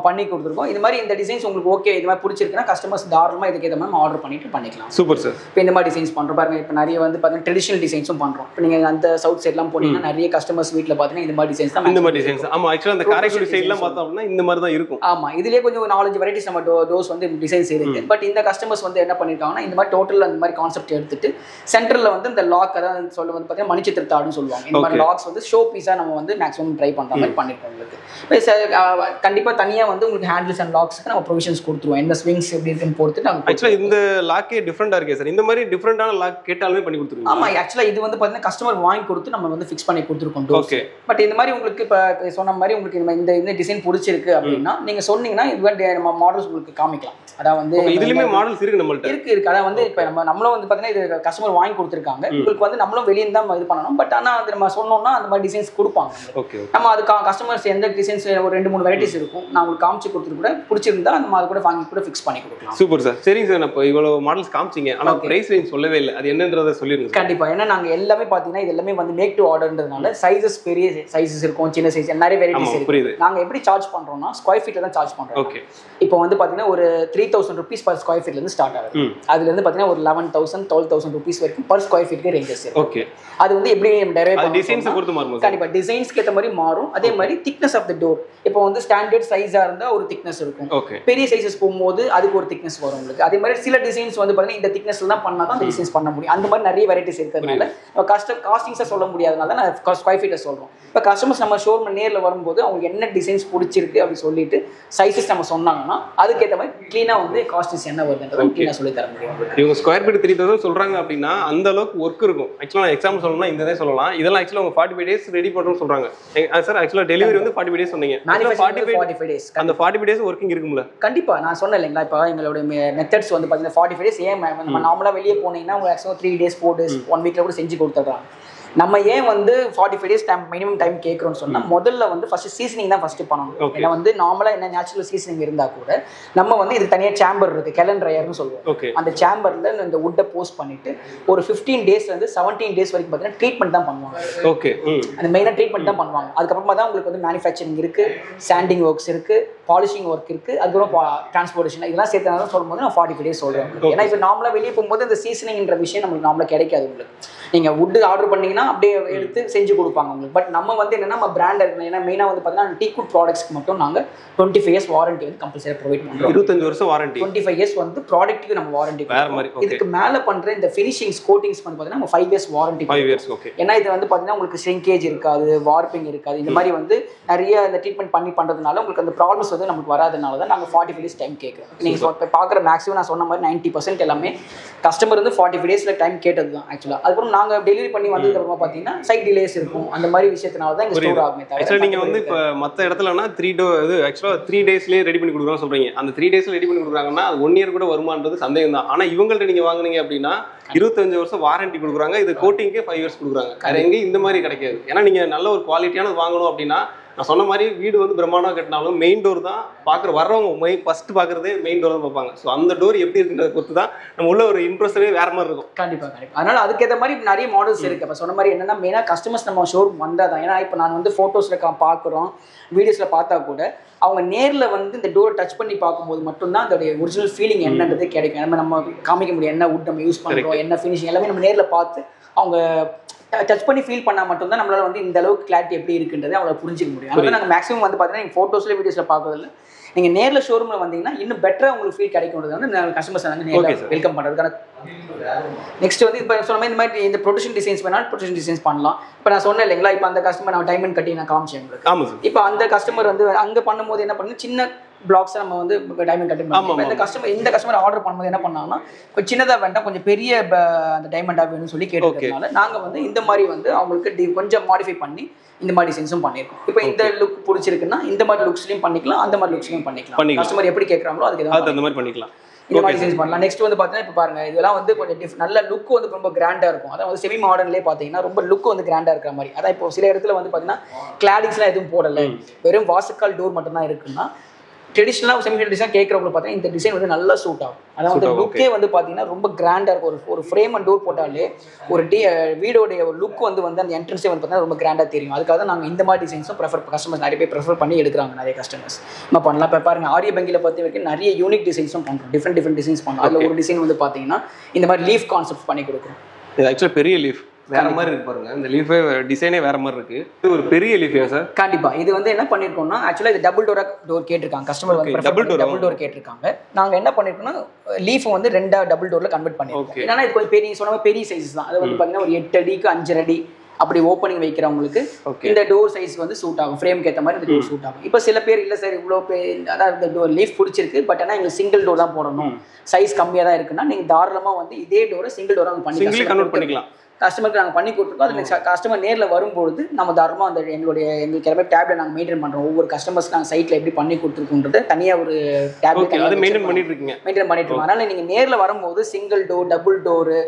பண்ணி கொடுத்துருக்கோம். இது மாதிரி இந்த டிசைன்ஸ் உங்களுக்கு ஓகே இது மாதிரி பிடிச்சிருக்குன்னா கஸ்டமர்ஸ் தாராளமாக இதுக்கு ஏற்ற மாதிரி ஆர்டர் பண்ணிட்டு பண்ணிக்கலாம். Super sir. இப்போ இந்த மாதிரி டிசைன்ஸ் பண்ணுறோம் பாருங்க. இப்போ நிறைய வந்து பார்த்தீங்கன்னா ட்ரெடிஷனல் டிசைன்ஸும் பண்ணுறோம். இப்போ நீங்கள் அந்த சவுத் சைட்லாம் போனீங்கன்னா நிறைய கஸ்டமர்ஸ் வீட்டில் பார்த்தீங்கன்னா இந்த மாதிரி டிசைன்ஸ் தான். இந்த மாதிரி டிசைன்ஸ் ஆமாம். ஆக்சுவலாக அந்த காரைக்குடி சைட்லாம் பார்த்தோம் அப்படின்னா இந்த மாதிரி தான் இருக்கும். ஆமாம். இதுலேயே கொஞ்சம் 4-5 வெரைட்டிஸ் நம்ம டோஸ் வந்து டிசைன்ஸ் இருக்குது. பட் இந்த கஸ்டமர்ஸ் வந்து என்ன பண்ணியிருக்காங்கன்னா இந்த மாதிரி டோட்டல் அந்த மாதிரி கான்செப்ட் எடுத்துட்டு சென்டரில் வந்து இந்த லாக் அதாவது சொல்ல வந்து பார்த்தீங்கன்னா மணிச்சித்திரத்தாடுன்னு சொல்லுவாங்க. இந்த மாதிரி லாக்ஸ் வந்து ஷோ பீஸாக நம்ம வந்து மேக்ஸிமம் ட்ரை பண்ணுற மாதிரி பண்ணியிருக்கோம் உங்களுக்கு. கண்டிப்பாக தனியாக வந்து உங்களுக்கு ஹேண்டில்ஸ் அண்ட் லாக்ஸ்க்கு நம்ம ப்ரொவிஷன்ஸ் கொடுத்துருவோம். என்ன ஸ்விங்ஸ் எப்படி இருக்குன்னு பொறுத்துட்டு நம்ம ஆக்சுவலாக இந்த லாக்கே டிஃப்ரெண்டாக இருக்கே சார். இந்த மாதிரி டிஃப்ரெண்டான லாக் கேட்டாலுமே பண்ணி கொடுத்துருவோம். ஆமாம். ஆக்சுவலாக இது வந்து பார்த்தீங்கன்னா கஸ்டமர் வாங்கி கொடுத்து நம்ம வந்து ஃபிக்ஸ் பண்ணி கொடுத்துருக்கோம். ஓகே. பட் இந்த மாதிரி உங்களுக்கு இப்போ சொன்ன மாதிரி உங்களுக்கு இந்த டிசைன் பிடிச்சிருக்கு அப்படின்னா நீங்கள் சொன்னீங்கன்னா இது நம்ம மாடல்ஸ் உங்களுக்கு காமிக்கலாம். அதான் வந்து இதுலயுமே மாடல்ஸ் இருக்கு நம்மள்ட்ட. இருக்கு. அதான் வந்து இப்போ நம்மளும் வந்து பார்த்தீங்கன்னா இது கஸ்டமர் வாங்கி கொடுத்துருக்காங்க. உங்களுக்கு வந்து நம்மளும் வெளியே தான் இது பண்ணணும். பட் ஆனால் அது நம்ம சொன்னோம்னா அந்த மாதிரி டிசைன்ஸ் கொடுப்பாங்க. ஓகே. நம்ம அது கஸ்டமர்ஸ் எந்த டிசைன்ஸ் ஒரு 2-3 வெரைட்டிஸ் இருக்கும். நான் உங்களுக்கு காமிச்சு கொடுத்துட்டு கூட பிடிச்சிருந்தா நம்ம அது கூட வாங்கி கூட ஃபிக்ஸ் பண்ணி கொடுக்கலாம். Super sir. சரிங்க சார். இப்போ இவ்வளோ மாடல்ஸ் காமிச்சிங்க. ஆனால் பிரைஸ் ரேஞ்ச் சொல்லவே இல்லை. அது என்னன்றதை சொல்லிருங்க. கண்டிப்பாக. ஏன்னா நாங்கள் எல்லாமே பார்த்தீங்கன்னா இது எல்லாமே வந்து மேக் டு ஆர்டர்ன்றதுனால சைஸஸ் பெரிய சைஸஸ் இருக்கும், சின்ன சைஸ் நிறைய வெரைட்டிஸ் இருக்கு. நாங்கள் எப்படி சார்ஜ் பண்ணுறோம்னா ஸ்கொயர் ஃபீட்டில் தான் சார்ஜ் பண்ணுறோம். ஓகே. இப்போ வந்து பார்த்தீங்கன்னா ஒரு 3000 rupees per square feet இருந்து ஸ்டார்ட் ஆகுது. அதுலேருந்து பார்த்தீங்கன்னா ஒரு 11,000 12,000 rupees வரைக்கும் per square feet ரேஞ்சஸ் இருக்கு. ஓகே. அது வந்து எப்படி டெரைவ் பண்ணுவோம் டிசைன்ஸ் பொறுத்து மாறும். கண்டிப்பாக டிசைன்ஸ்க்கு ஏற்ற மாதிரி மாறும். அதே மாதிரி திக்னஸ் ஆஃப் த டோர். இப்போ வந்து ஸ்டாண்டர்ட் சைஸாக இருந்தால் ஒரு திக்னஸ் இருக்கும். ஓகே. பெரிய சைஸஸ் போகும்போது அதுக்கு ஒரு திக்னஸ் வரும் உங்களுக்கு. அதே மாதிரி சில டிசைன்ஸ் வந்து பார்த்தீங்கன்னா இந்த திக்னஸ்ல தான் பண்ணால் தான் அந்த டிசைன்ஸ் பண்ண முடியும். அந்த மாதிரி நிறைய வெரைட்டிஸ் இருக்கிறதுனால காஸ்டிங்ஸாக சொல்ல முடியாதனால நான் ஸ்கொயர் ஃபீட்டை சொல்கிறோம். இப்போ கஸ்டமர்ஸ் நம்ம ஷோரூம் நேரில் வரும்போது அவங்க என்ன டிசைன்ஸ் பிடிச்சிருக்கு அப்படின்னு சொல்லிட்டு சைஸஸ் நம்ம சொன்னாங்கன்னா அதுக்கேற்ற மாதிரி க்ளீனாக வந்து காஸ்டிங்ஸ் என்ன வருதுன்றதை க்ளீனாக சொல்லி தர முடியும். இவங்க ஸ்கொயர் ஃபீட் 3000 சொல்கிறாங்க அப்படின்னா அந்த அளவுக்கு ஒர்க் இருக்கும். ஆக்சுவலாக நான் எக்ஸாம்பிள் சொல்லணும்னா இந்த தான் சொல்லலாம். இதெல்லாம் ஆக்சுவலாக அவங்க 45 days ரெடி பண்ணுறோம்னு சொல்கிறாங்க. சார் ஆக்சுவலாக டெலிவரி வந்து 45 days சொன்னீங்க. 45 days. அந்த 45 days ஒர்க்கிங் இருக்கும்ல? கண்டிப்பாக. நான் சொன்னேன் இல்லைங்களா இப்போ எங்களோட மெத்தட்ஸ் வந்து பார்த்தீங்கன்னா 45 days. ஏன் நம்ம நார்மலாக வெளியே போனீங்கன்னா உங்களுக்கு மேக்ஸிமம் 3 days 4 days 1 weekல கூட செஞ்சு கொடுத்துட்றாங்க. நம்ம ஏன் வந்து 45 days டைம் மினிமம் டைம் கேட்குறோம்னு சொன்னால் முதல்ல வந்து ஃபஸ்ட்டு சீசனிங் தான் ஃபஸ்ட்டு பண்ணணும். ஏன்னா வந்து நார்மலாக என்ன நேச்சுரல் சீசனிங் இருந்தால் கூட நம்ம வந்து இது தனியாக சேம்பர் இருக்குது, கெலன் ட்ரையர்னு சொல்லுவோம். அந்த சேம்பரில் இந்த வுட்டை போஸ்ட் பண்ணிட்டு ஒரு 15 daysலேருந்து 17 days வரைக்கும் பார்த்தீங்கன்னா ட்ரீட்மெண்ட் தான் பண்ணுவாங்க. ஓகே. அந்த மெயினாக ட்ரீட்மெண்ட் தான் பண்ணுவாங்க. அதுக்கப்புறமா தான் உங்களுக்கு வந்து மேனுஃபேக்சரிங் இருக்குது, சாண்டிங் ஒர்க்ஸ் இருக்குது, பாலிஷிங் ஒர்க் இருக்குது, அதுக்கப்புறம் டிரான்ஸ்போர்ட்டேஷன் இதெல்லாம் சேர்த்தனால சொல்லும்போது நான் 45 days சொல்கிறேன். ஏன்னா இப்போ நார்மலாக வெளியே போகும்போது இந்த சீசனிங்ன்ற விஷயம் நம்மளுக்கு நார்மலாக கிடைக்காது. உங்களுக்கு நீங்கள் வுட்டு ஆர்டர் பண்ணிங்கன்னா அப்படியே எடுத்து செஞ்சு கொடுப்பாங்க உங்களுக்கு. பட் நம்ம வந்து என்னென்னா நம்ம பிராண்ட் இருக்கணும். ஏன்னா மெயினாக வந்து பார்த்தீங்கன்னா டீக்குட் ப்ராடக்ட்ஸ்க்கு மட்டும் நாங்கள் 25 years வாரண்டி வந்து கம்பல்சரி ப்ரொவைட் பண்ணுறோம். 25 வருஷம் வாரண்டி. 25 years வந்து ப்ராடக்ட்டுக்கு நம்ம வாரண்டி. இதுக்கு மேலே பண்ணுற இந்த ஃபினிஷிங்ஸ் கோட்டிங்ஸ் வந்து பார்த்தீங்கன்னா நம்ம 5 years வாரண்டி. 5 years. ஓகே. ஏன்னா இது வந்து பார்த்தீங்கன்னா உங்களுக்கு ஷ்ரிங்கேஜ் இருக்காது, வார்ப்பிங் இருக்காது. இந்த மாதிரி வந்து நிறைய இந்த ட்ரீட்மெண்ட் பண்ணுறதுனால உங்களுக்கு அந்த ப்ராப்ளம்ஸ் வந்து நமக்கு வராதனால தான் நாங்கள் 45 days டைம் கேட்குறோம். நீங்கள் இப்போ பார்க்குற மேக்ஸிமம் நான் சொன்ன மாதிரி 90% எல்லாமே கஸ்டமர் வந்து 45 days டைம் கேட்டது தான் ஆக்சுவலாக. அதுக்கப்புறம் நாங்கள் டெலிவரி பண்ணி வந்ததுக்கப்புறமா பார்த்தீங்கன்னா சைட் டிலேஸ் இருக்கும். அந்த மாதிரி விஷயத்தினால தான் எங்கள் ஸ்டோர் ஆகுமே தவிர. ஆக்சுவலாக நீங்கள் வந்து இப்போ மற்ற இடத்துலனா 3 daysலேயே ரெடி பண்ணி கொடுக்குறோம் சொல்கிறீங்க. அந்த 3 days ரெடி பண்ணி கொடுக்குறாங்கன்னா அது 1 year கூட வருமானது சந்தேகம் தான். ஆனால் இவங்கள்ட்ட நீங்கள் வாங்குனீங்க அப்படின்னா 25 வருஷம் வாரண்டி கொடுக்குறாங்க. இது கோட்டிங்கே 5 years கொடுக்குறாங்க. வேறு எங்கேயும் இந்த மாதிரி கிடைக்காது. ஏன்னா நீங்கள் நல்ல ஒரு குவாலிட்டியானது வாங்கணும் அப்படின்னா நான் சொன்ன மாதிரி வீடு வந்து பிரம்மாண்டமாக கட்டினாலும் மெயின் டோர் தான் பார்க்குற வர்றவங்க ஃபஸ்ட்டு பார்க்குறதே மெயின் டோர் தான் பார்ப்பாங்க. ஸோ அந்த டோர் எப்படி இருக்குன்றதை பொறுத்து தான் நம்ம உள்ள ஒரு இம்ப்ரெஷனே வேறு மாதிரி இருக்கும். கண்டிப்பாக. அதனால் அதுக்கேற்ற மாதிரி நிறைய மாடல்ஸ் இருக்குது. இப்போ சொன்ன மாதிரி என்னென்னா மெயினாக கஸ்டமர்ஸ் நம்ம ஷோரூம் வந்தால் தான். ஏன்னா இப்போ நான் வந்து ஃபோட்டோஸில் பார்க்குறோம், வீடியோஸில் பார்த்தா கூட அவங்க நேரில் வந்து இந்த டோரை டச் பண்ணி பார்க்கும்போது மட்டும்தான் அதோடைய ஒரிஜினல் ஃபீலிங் என்னன்றது கிடைக்கும். நம்ம காமிக்க முடியும் என்ன வுட் நம்ம யூஸ் பண்ணுறோம், என்ன ஃபினிஷிங் எல்லாமே நம்ம நேரில் பார்த்து அவங்க டச் பண்ணி ஃபீல் பண்ணால் மட்டும்தான் நம்மளால் வந்து இந்த அளவுக்கு கிளாரிட்டி எப்படி இருக்குன்றது அவங்கள புரிஞ்சிக்க முடியும். அதனால் நாங்கள் மேக்ஸிமம் வந்து பார்த்தீங்கன்னா நீங்கள் ஃபோட்டோஸில் வீடியோஸில் பார்க்கறதில்ல, நீங்கள் நேரில் ஷோரூமில் வந்தீங்கன்னா இன்னும் பெட்டராக உங்களுக்கு ஃபீல் கிடைக்கும்ன்றது வந்து நாங்கள் கஸ்டமர்ஸ் வந்து நேரில் வெல்கம் பண்ணுறதுக்கான. நெக்ஸ்ட் வந்து இப்போ சொன்ன மாதிரி இந்த மாதிரி இந்த ப்ரொடக்ஷன் டிசைன்ஸ் வேணாலும் ப்ரொடக்ஷன் டிசைன்ஸ் பண்ணலாம். இப்போ நான் சொன்னேன் இல்லைங்களா, இப்போ அந்த கஸ்டமர் நான் டைமண்ட் கட்டி நான் காமிச்சேன் உங்களுக்கு. இப்போ அந்த கஸ்டமர் வந்து அங்கே பண்ணும்போது என்ன பண்ணு சின்ன பிளாக்ஸை நம்ம வந்து டைமண்ட் கட்டிங் பண்ணுவோம். இந்த கஸ்டமர் ஆர்டர் பண்ணும்போது என்ன பண்ணாங்கன்னா கொஞ்சம் சின்னதாக வேண்டாம் கொஞ்சம் பெரிய அந்த டைமண்டாக வேணும்னு சொல்லி கேட்டதுனால நாங்கள் வந்து இந்த மாதிரி வந்து அவங்களுக்கு கொஞ்சம் மாடிஃபை பண்ணி இந்த மாதிரி டிசைன்ஸும் பண்ணியிருக்கோம். இப்போ இந்த லுக் பிடிச்சிருக்குன்னா இந்த மாதிரி லுக்ஸ்லையும் பண்ணிக்கலாம், அந்த மாதிரி லுக்ஸ்லையும் பண்ணிக்கலாம். கஸ்டமர் எப்படி கேட்குறாங்களோ அதுக்கு அந்த மாதிரி பண்ணிக்கலாம். இந்த மாதிரி டிசைன்ஸ் பண்ணலாம். நெக்ஸ்ட் வந்து பார்த்தீங்கன்னா இப்போ பாருங்கள் இதெல்லாம் வந்து கொஞ்சம் நல்ல லுக் வந்து ரொம்ப கிராண்டாக இருக்கும். அதான் வந்து செமி மாடர்ன்லேயே பார்த்தீங்கன்னா ரொம்ப லுக் வந்து கிராண்டாக இருக்கிற மாதிரி. அதான் இப்போ சில இடத்துல வந்து பார்த்தீங்கன்னா கிளாடிங்ஸ்லாம் எதுவும் போடலை, வெறும் வாசக்கால் டோர் மட்டும்தான் இருக்குன்னா ட்ரெடிஷ்னலாக செமி டிசைன் கேட்குறவங்க பார்த்தீங்கன்னா இந்த டிசைன் வந்து நல்லா சூட் ஆகும். அதாவது வந்து லுக்கே வந்து பார்த்தீங்கன்னா ரொம்ப கிராண்டாக இருக்கும். ஒரு ஃப்ரேம் அண்ட் டோர் போட்டாலே ஒரு வீடோடைய லுக் வந்து அந்த என்ட்ரன்ஸே வந்து பார்த்தீங்கன்னா ரொம்ப கிராண்டாக தெரியும். அதுக்காக தான் நாங்கள் இந்த மாதிரி டிசைன்ஸும் கஸ்டமர்ஸ் நிறைய பேர் ப்ரிஃபர் பண்ணி எடுக்கிறாங்க. நிறைய கஸ்டமர்ஸ் நம்ம பண்ணலாம். இப்போ பாருங்கள் ஆரிய பங்கியில் பொறுத்த வரைக்கும் நிறைய யூனிக் டிசைன்ஸும் பண்ணுறோம். டிஃப்ரெண்ட் டிசைன்ஸ் பண்ணுறோம். அதில் ஒரு டிசைன் வந்து பார்த்தீங்கன்னா இந்த மாதிரி லீஃப் கான்செப்ட் பண்ணி கொடுக்குறோம். இது ஆக்சுவலாக பெரிய லீஃப் வேற மாதிரி இருக்கு பாருங்க. இந்த லீஃபே டிசைனே வேற மாதிரி இருக்கு. இது ஒரு பெரிய லீஃபா சார்? கண்டிப்பா. இது வந்து என்ன பண்ணிருக்கோம்னா ஆக்சுவலா இது டபுள் டோர் கேட்டிருக்காங்க. கஸ்டமர் வந்து டபுள் டோர் கேட்டிருக்காங்க. நாங்க என்ன பண்ணிருக்கோம்னா லீஃப் வந்து ரெண்டா டபுள் டோர்ல கன்வெர்ட் பண்ணிருக்கோம். ஏன்னா இது கொஞ்சம் பெரிய சொன்ன பெரிய சைஸ் தான். அது வந்து பாத்தீங்கன்னா ஒரு 8 அடிக்கு 5 அடி அப்படி ஓப்பனிங் வைக்கிறவங்களுக்கு இந்த டோர் சைஸ் வந்து சூட் ஆகும். ஃப்ரேம்க்கு ஏற்ற மாதிரி இந்த டோர் சூட் ஆகும். இப்போ சில பேர் இல்லை சார் இவ்வளோ அதாவது இந்த டோர் லீஃப் பிடிச்சிருக்கு, பட் ஆனால் எங்களுக்கு சிங்கிள் டோர் தான் போடணும், சைஸ் கம்மியாக தான் இருக்குன்னா நீங்கள் தாராளமாக வந்து இதே டோரை சிங்கிள் டோராக பண்ணி கன்வெர்ட் பண்ணிக்கலாம். கஸ்டமருக்கு நாங்கள் பண்ணி கொடுத்துருக்கோம். அது கஸ்டமர் நேரில் வரும்போது நம்ம தாராளமாக அந்த எங்களுக்கு எல்லாமே டேப்ல நாங்கள் மெயின்டைன் பண்ணுறோம். ஒவ்வொரு கஸ்டமர்ஸ் நாங்கள் சைட்டில் எப்படி பண்ணி கொடுத்துருக்கோன்றது தனியாக ஒரு டேப்ல மெயின்டைன் பண்ணிட்டு இருக்கீங்க. அதனால நீங்கள் நேரில் வரும்போது சிங்கிள் டோர் டபுள் டோரு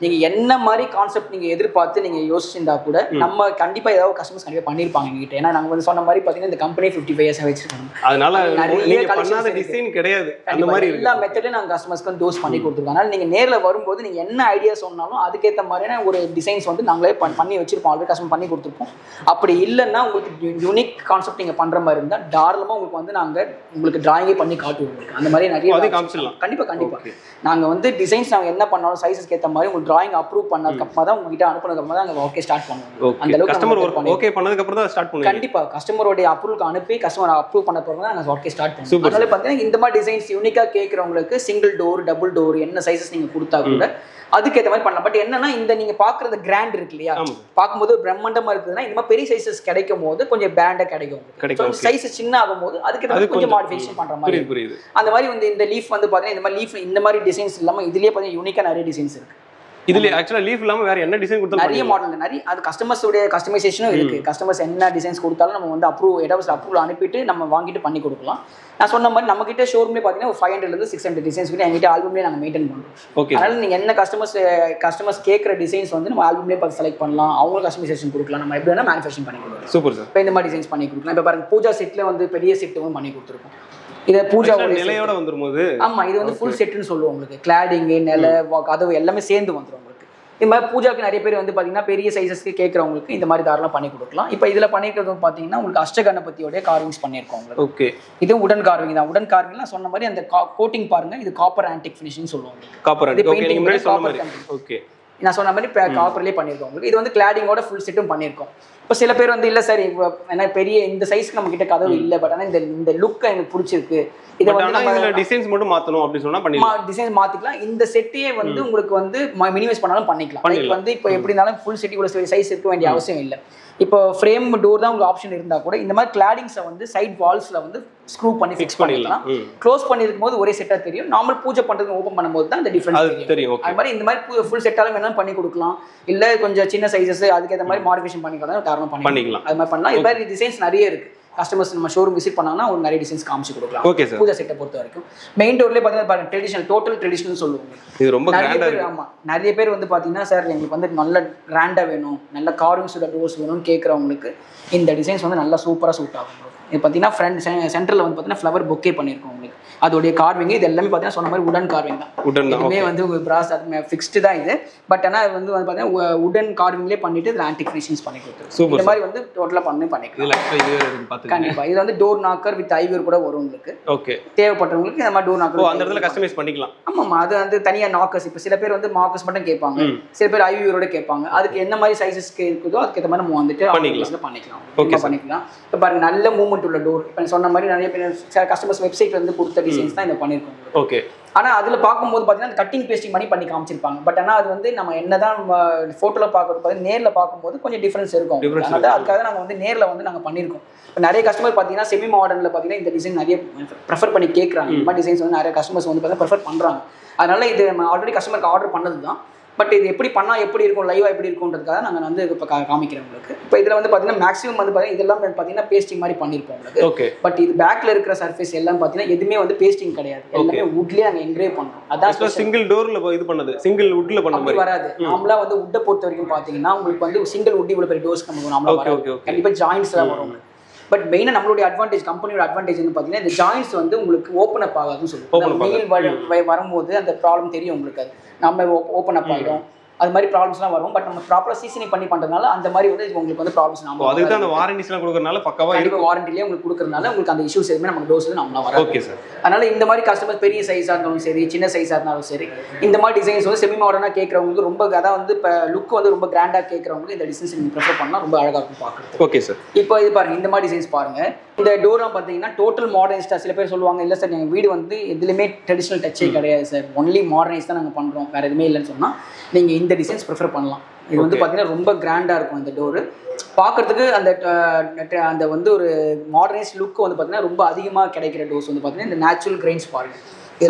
நீங்கள் என்ன மாதிரி கான்செப்ட் நீங்கள் எதிர்பார்த்து நீங்கள் யோசிச்சிருந்தா கூட நம்ம கண்டிப்பாக ஏதாவது கஸ்டமர்ஸ் கண்டிப்பாக பண்ணியிருப்பாங்க எங்ககிட்ட. ஏன்னா நாங்கள் வந்து சொன்ன மாதிரி பார்த்தீங்கன்னா இந்த கம்பெனி 55 இயர்ஸாக வச்சிருக்கோம். அதனால நிறைய பண்ணாத டிசைன் கிடையாது. அந்த மாதிரி எல்லா மெத்தட்லையும் நாங்கள் கஸ்டமர்ஸ்க்கு வந்து டோஸ் பண்ணி கொடுத்துருக்கோம். அதனால நீங்கள் நேரில் வரும்போது நீங்கள் என்ன ஐடியா சொன்னாலும் அதுக்கேற்ற மாதிரியான ஒரு டிசைன்ஸ் வந்து நாங்களே பண்ணி வச்சிருப்போம். ஆல்ரெடி கஸ்டமர் பண்ணி கொடுத்துருப்போம். அப்படி இல்லைன்னா உங்களுக்கு யூனிக் கான்செப்ட் நீங்கள் பண்ணுற மாதிரி இருந்தால் தாராளமாக உங்களுக்கு வந்து நாங்கள் உங்களுக்கு டிராயிங்கே பண்ணி காட்டுவோம். அந்த மாதிரி நிறைய காமிச்சிடலாம். கண்டிப்பாக நாங்கள் வந்து டிசைன்ஸ் நாங்கள் என்ன பண்ணாலும் சைஸஸ்க்கு ஏற்ற மாதிரி உங்களுக்கு டிராயிங் அப்ரூவ் பண்ணதுக்கப்புறம் தான் உங்ககிட்ட அனுப்புனதுக்கப்புறம் தான் நாங்கள் ஓகே ஸ்டார்ட் பண்ணுவோம். அந்த அளவுக்கு கஸ்டமர் ஓகே பண்ணதுக்கப்புறம் தான் ஸ்டார்ட் பண்ணுவோம். கண்டிப்பாக கஸ்டமருடைய அப்ரூவலுக்கு அனுப்பி கஸ்டமர் அப்ரூவ் பண்ண பிறகு தான் நாங்கள் ஓகே ஸ்டார்ட் பண்ணுவோம். அதனால பார்த்தீங்கன்னா இந்த மாதிரி டிசைன்ஸ் யூனிக்காக கேட்குறவங்களுக்கு சிங்கிள் டோர் டபுள் டோர் என்ன சைஸஸ் நீங்கள் கொடுத்தா கூட அதுக்கேற்ற மாதிரி பண்ணலாம். பட் என்னன்னா இந்த நீங்க பாக்குறது கிராண்ட் இருக்கு இல்லையா, பார்க்கும்போது பிரம்மாண்டமா இருக்குதுன்னா இந்த மாதிரி பெரிய சைஸஸ் கிடைக்கும் போது கொஞ்சம் பேண்டா கிடைக்கும். சைஸ் சின்ன ஆகும் போது அதுக்கு கொஞ்சம் மாடிஃபிகேஷன் பண்ற மாதிரி அந்த மாதிரி வந்து இந்த லீஃப் வந்து பாத்தீங்கன்னா இந்த மாதிரி லீஃப் இந்த மாதிரி டிசைன்ஸ் இல்லாம இதுலயே பாத்தீங்கன்னா யூனிக்கா நிறைய டிசைன்ஸ் இருக்கு. இதுல ஆக்சுவலா லீஃப் இல்லாம வேற என்ன டிசைன் கொடுத்தாலும் நிறைய மாடல் நிறைய அது கஸ்டமர்ஸோட கஸ்டமைசேஷனும் இருக்கு. கஸ்டமர்ஸ் என்ன டிசைன்ஸ் கொடுத்தாலும் நம்ம வந்து அப்ரூவல் அனுப்பிட்டு நம்ம வாங்கிட்டு பண்ணி கொடுக்கலாம். நான் சொன்ன மாதிரி நம்ம கிட்ட ஷோரூம்லேயே பார்த்தீங்கன்னா ஒரு 500 to 600 டிசைன்ஸ் கூட எங்கிட்ட ஆல்பம்லேயே நாங்கள் மெயின்டைன் பண்ணுறோம். ஓகே. அதனால நீங்கள் என்ன கஸ்டமர்ஸ் கேட்குற டிசைன்ஸ் வந்து நம்ம ஆல்பம்லேயே பார்த்து செலக்ட் பண்ணலாம். அவங்களுக்கு கஸ்டமைசேஷன் கொடுக்கலாம். நம்ம எப்படி வேணால் மேனுஃபேக்சரிங் பண்ணி கொடுக்கலாம். Super sir. இப்போ இந்த மாதிரி டிசைன்ஸ் பண்ணி கொடுக்கலாம். இப்போ பாருங்க பூஜா செட்டில் வந்து பெரிய செட்டும் பண்ணி கொடுத்துருக்கோம். இதை பூஜா நிலையோட வந்துரும்போது ஆமாம் இது வந்து ஃபுல் செட்டுன்னு சொல்லுவோம். உங்களுக்கு கிளாடிங்கு நிலை கதவு எல்லாமே சேர்ந்து வந்துடும். இந்த மாதிரி பூஜாக்கு நிறைய பேர் வந்து பார்த்தீங்கன்னா பெரிய சைஸஸ்க்கு கேட்குறவங்களுக்கு இந்த மாதிரி தாராளமாக பண்ணி கொடுக்கலாம். இப்போ இதில் பண்ணியிருக்கிறது பார்த்தீங்கன்னா உங்களுக்கு அஷ்டகணபதியோடைய கார்விங்ஸ் பண்ணியிருக்கோம். ஓகே. இது உடன் கார்விங் தான். உடன் கார்விங்லாம் சொன்ன மாதிரி அந்த கோட்டிங் பாருங்க, இது காப்பர் ஆன்டிக் ஃபினிஷிங் சொல்லுவாங்க. காப்பர் இது பெயிண்டிங். ஓகே. நான் சொன்ன மாதிரி காப்பர்லேயே பண்ணியிருக்கோம். உங்களுக்கு இது வந்து கிளாடிங்கோட ஃபுல் செட்டும் பண்ணியிருக்கோம். இப்போ சில பேர் வந்து இல்லை சார் இப்போ ஏன்னா பெரிய இந்த சைஸ்க்கு நம்ம கிட்ட கதவு இல்லை, பட் ஆனால் இந்த லுக் எனக்கு பிடிச்சிருக்கு, இதை வந்து நம்ம டிசைன்ஸ் மட்டும் மாற்றணும் அப்படின்னு சொன்னால் பண்ணிக்கலாம். டிசைன் மாற்றிக்கலாம். இந்த செட்டையே வந்து உங்களுக்கு வந்து மினிமைஸ் பண்ணாலும் பண்ணிக்கலாம். லைக் வந்து இப்போ எப்படி இருந்தாலும் ஃபுல் செட் இவ்வளோ சைஸ் இருக்க வேண்டிய அவசியம் இல்லை. இப்போ ஃப்ரேம் டோர் தான் உங்களுக்கு ஆப்ஷன் இருந்தால் கூட இந்த மாதிரி கிளாடிங்ஸை வந்து சைட் வால்ஸில் வந்து ஸ்க்ரூ பண்ணி ஃபிக்ஸ் பண்ணிக்கலாம். க்ளோஸ் பண்ணிருக்கும் போது ஒரே செட்டாக தெரியும். நார்மல் பூஜை பண்ணுறதுக்கு ஓப்பன் பண்ணும்போது தான் அந்த டிஃப்ரென்ஸ் தெரியும். அது மாதிரி இந்த மாதிரி ஃபுல் செட்டாலும் வேணாலும் பண்ணி கொடுக்கலாம். இல்லை கொஞ்சம் சின்ன சைஸஸ் அதுக்கேற்ற மாதிரி மாடிஃபிகேஷன் பண்ணிக்கலாம். தாராளமாக பண்ணிக்கலாம். அது மாதிரி பண்ணலாம். இது மாதிரி டிசைன்ஸ் நிறைய இருக்குது. கஸ்டமர்ஸ் நம்ம ஷோரூம் விசிட் பண்ணாங்கன்னா ஒரு நிறைய டிசைன்ஸ் காமிச்சு கொடுக்கலாம். Okay sir. பூஜா செட்டை பொறுத்த வரைக்கும் மெயின் டோர்லேயே பார்த்தீங்கன்னா பாருங்க ட்ரெடிஷனல் டோட்டல் ட்ரெடிஷனல் சொல்லுவாங்க. இது ரொம்ப கிராண்டா இருக்கு. ஆமாம் நிறைய பேர் வந்து பார்த்தீங்கன்னா சார் எங்களுக்கு வந்து நல்ல கிராண்டாக வேணும், நல்ல கார்விங்ஸோட டோர்ஸ் வேணும்னு கேட்குறவங்களுக்கு இந்த டிசைன்ஸ் வந்து நல்லா சூப்பராக சூட் ஆகும். இது பார்த்தீங்கன்னா ஃப்ரண்ட் சென்டரில் வந்து பார்த்தீங்கன்னா ஃப்ளவர் பொக்கே பண்ணியிருக்கோம் உங்களுக்கு. அதோடைய கார்விங் இது எல்லாமே பார்த்தீங்கன்னா சொன்ன மாதிரி உடன் கார்விங் தான். இதுவே வந்து பிராஸ் அது ஃபிக்ஸ்டு தான் இது. பட் ஆனால் அது வந்து பார்த்தீங்கன்னா உடன் கார்விங்லேயே பண்ணிட்டு இதில் ஆன்டிக் ஃபினிஷிங்ஸ் பண்ணி கொடுத்துருக்கோம். இந்த மாதிரி வந்து டோட்டலாக பண்ணிக்கலாம். கண்டிப்பாக இது வந்து டோர் நாக்கர் வித் ஐவர் கூட வரும் உங்களுக்கு. ஓகே. தேவைப்பட்டவங்களுக்கு இந்த மாதிரி டோர் நாக்கர் அந்த இடத்துல கஸ்டமைஸ் பண்ணிக்கலாம். ஆமாம் அது வந்து தனியாக நாக்கர்ஸ். இப்போ சில பேர் வந்து மார்க்கர்ஸ் மட்டும் கேட்பாங்க, சில பேர் ஐவியரோட கேட்பாங்க. அதுக்கு என்ன மாதிரி சைஸஸ்க்கு இருக்குதோ அதுக்கேற்ற மாதிரி நம்ம வந்துட்டு பண்ணிக்கலாம். இப்போ பாருங்க நல்ல மூவ்மெண்ட் உள்ள டோர். இப்போ சொன்ன மாதிரி நிறைய பேர் கஸ்டமர்ஸ் வெப்சைட் வந்து கொடுத்த டிசைன்ஸ் தான் இதை பண்ணியிருக்கோம். ஓகே. ஆனால் அதில் பார்க்கும்போது பார்த்தீங்கன்னா கட்டிங் பேஸ்டிங் பண்ணி காமிச்சிருப்பாங்க. பட் ஆனால் அது வந்து நம்ம என்ன தான் ஃபோட்டோவில் பார்க்குறது நேரில் பார்க்கும்போது கொஞ்சம் டிஃப்ரென்ஸ் இருக்கும். அதுக்காக நாங்கள் வந்து நேரில் வந்து நாங்கள் பண்ணியிருக்கோம். இப்போ நிறைய கஸ்டமர் பார்த்தீங்கன்னா செமி மாடர்னில் பார்த்தீங்கன்னா இந்த டிசைன் நிறைய ப்ரிஃபர் பண்ணி கேட்குறாங்க. இந்த மாதிரி டிசைன்ஸ் வந்து நிறைய கஸ்டமர்ஸ் வந்து பார்த்தீங்கன்னா ப்ரிஃபர் பண்ணுறாங்க. அதனால இது நம்ம ஆல்ரெடி கஸ்டமருக்கு ஆர்டர் பண்ணது தான். பட் இது எப்படி பண்ணால் எப்படி இருக்கும், லைவாக எப்படி இருக்கும்ன்றதுக்காக நாங்கள் வந்து இப்போ காமிக்கிறோம் உங்களுக்கு. இப்போ இதில் வந்து பார்த்தீங்கன்னா மேக்ஸிமம் வந்து பார்த்தீங்கன்னா இதெல்லாம் பார்த்தீங்கன்னா பேஸ்டிங் மாதிரி பண்ணியிருப்போம் உங்களுக்கு. ஓகே. பட் இது பேக்கில் இருக்கிற சர்ஃபேஸ் எல்லாம் பார்த்தீங்கன்னா எதுவுமே வந்து பேஸ்டிங் கிடையாது. எல்லாமே வுட்லேயே நாங்கள் என்கிரேவ் பண்ணுறோம். அதான் சிங்கிள் டோரில் இது பண்ணது, சிங்கிள் வுட்டில் பண்ண மாதிரி வராது. நாமளாக வந்து வுட்டை பொறுத்த வரைக்கும் பார்த்தீங்கன்னா உங்களுக்கு வந்து சிங்கிள் வுட் இவ்வளோ பெரிய டோர்ஸ் நம்ம நாமளாக வராது. கண்டிப்பாக ஜாயின்ஸ்லாம் வரும். பட் மெயினாக நம்மளுடைய அட்வான்டேஜ், கம்பெனியோட அட்வான்டேஜ் வந்து பார்த்தீங்கன்னா இந்த ஜாயின்ஸ் வந்து உங்களுக்கு ஓப்பன் அப் ஆகாதுன்னு சொல்லுவோம். மெயில் வரும்போது அந்த ப்ராப்ளம் தெரியும் உங்களுக்கு, அது நம்ம ஓப்பன் அப் ஆகிடும், அது மாதிரி ப்ராப்ளம்ஸ்லாம் வரும். பட் நம்ம ப்ராப்பராக சீசனிங் பண்ணி பண்ணுறதுனால அந்த மாதிரி வந்து உங்களுக்கு வந்து ப்ராப்ளம்ஸ் நம்ம அதுக்கு தான் அந்த வாரண்டிஸ்லாம் கொடுக்கறனால பக்காவாக கண்டிப்பாக வாரண்டிலேயே உங்களுக்கு கொடுக்கறதுனால உங்களுக்கு அந்த இஷ்யூஸ் எதுவுமே நம்ம டோர்ஸில் நம்மளாம் வரும். Okay sir. அதனால் இந்த மாதிரி கஸ்டமர் பெரிய சைஸாக இருந்தாலும் சரி, சின்ன சைஸாக இருந்தாலும் சரி, இந்த மாதிரி டிசைன்ஸ் வந்து செமி மாடர்னாக கேட்குறவங்களுக்கு ரொம்ப, அதான் வந்து இப்போ லுக் வந்து ரொம்ப கிராண்டாக கேட்குறவங்களுக்கு இந்த டிசைன்ஸ் நீங்கள் ப்ரிஃபர் பண்ணால் ரொம்ப அழகாக இருக்கும் பார்க்குறது. Okay sir. இப்போ இது பாருங்கள், இந்த மாதிரி டிசைன்ஸ் பாருங்கள். இந்த டோர்லாம் பார்த்தீங்கன்னா டோட்டல் மாடர்னைஸ்டாக. சில பேர் சொல்லுவாங்க, இல்லை சார் எங்கள் வீடு வந்து எதுலையுமே ட்ரெடிஷ்னல் டச்சே கிடையாது சார், ஒன்லி மாடர்னைஸ் தான் நாங்கள் பண்ணுறோம், வேறு எதுவுமே இல்லைன்னு சொன்னால் நீங்கள் இந்த டிசைன்ஸ் ப்ரிஃபர் பண்ணலாம். இது வந்து பார்த்தீங்கன்னா ரொம்ப கிராண்டாக இருக்கும் இந்த டோரு பார்க்குறதுக்கு. அந்த வந்து ஒரு மாடர்னைஸ் லுக் வந்து பார்த்தீங்கன்னா ரொம்ப அதிகமாக கிடைக்கிற டோர்ஸ் வந்து பார்த்தீங்கன்னா இந்த நேச்சுரல் கிரெயின்ஸ் பாருங்கள்.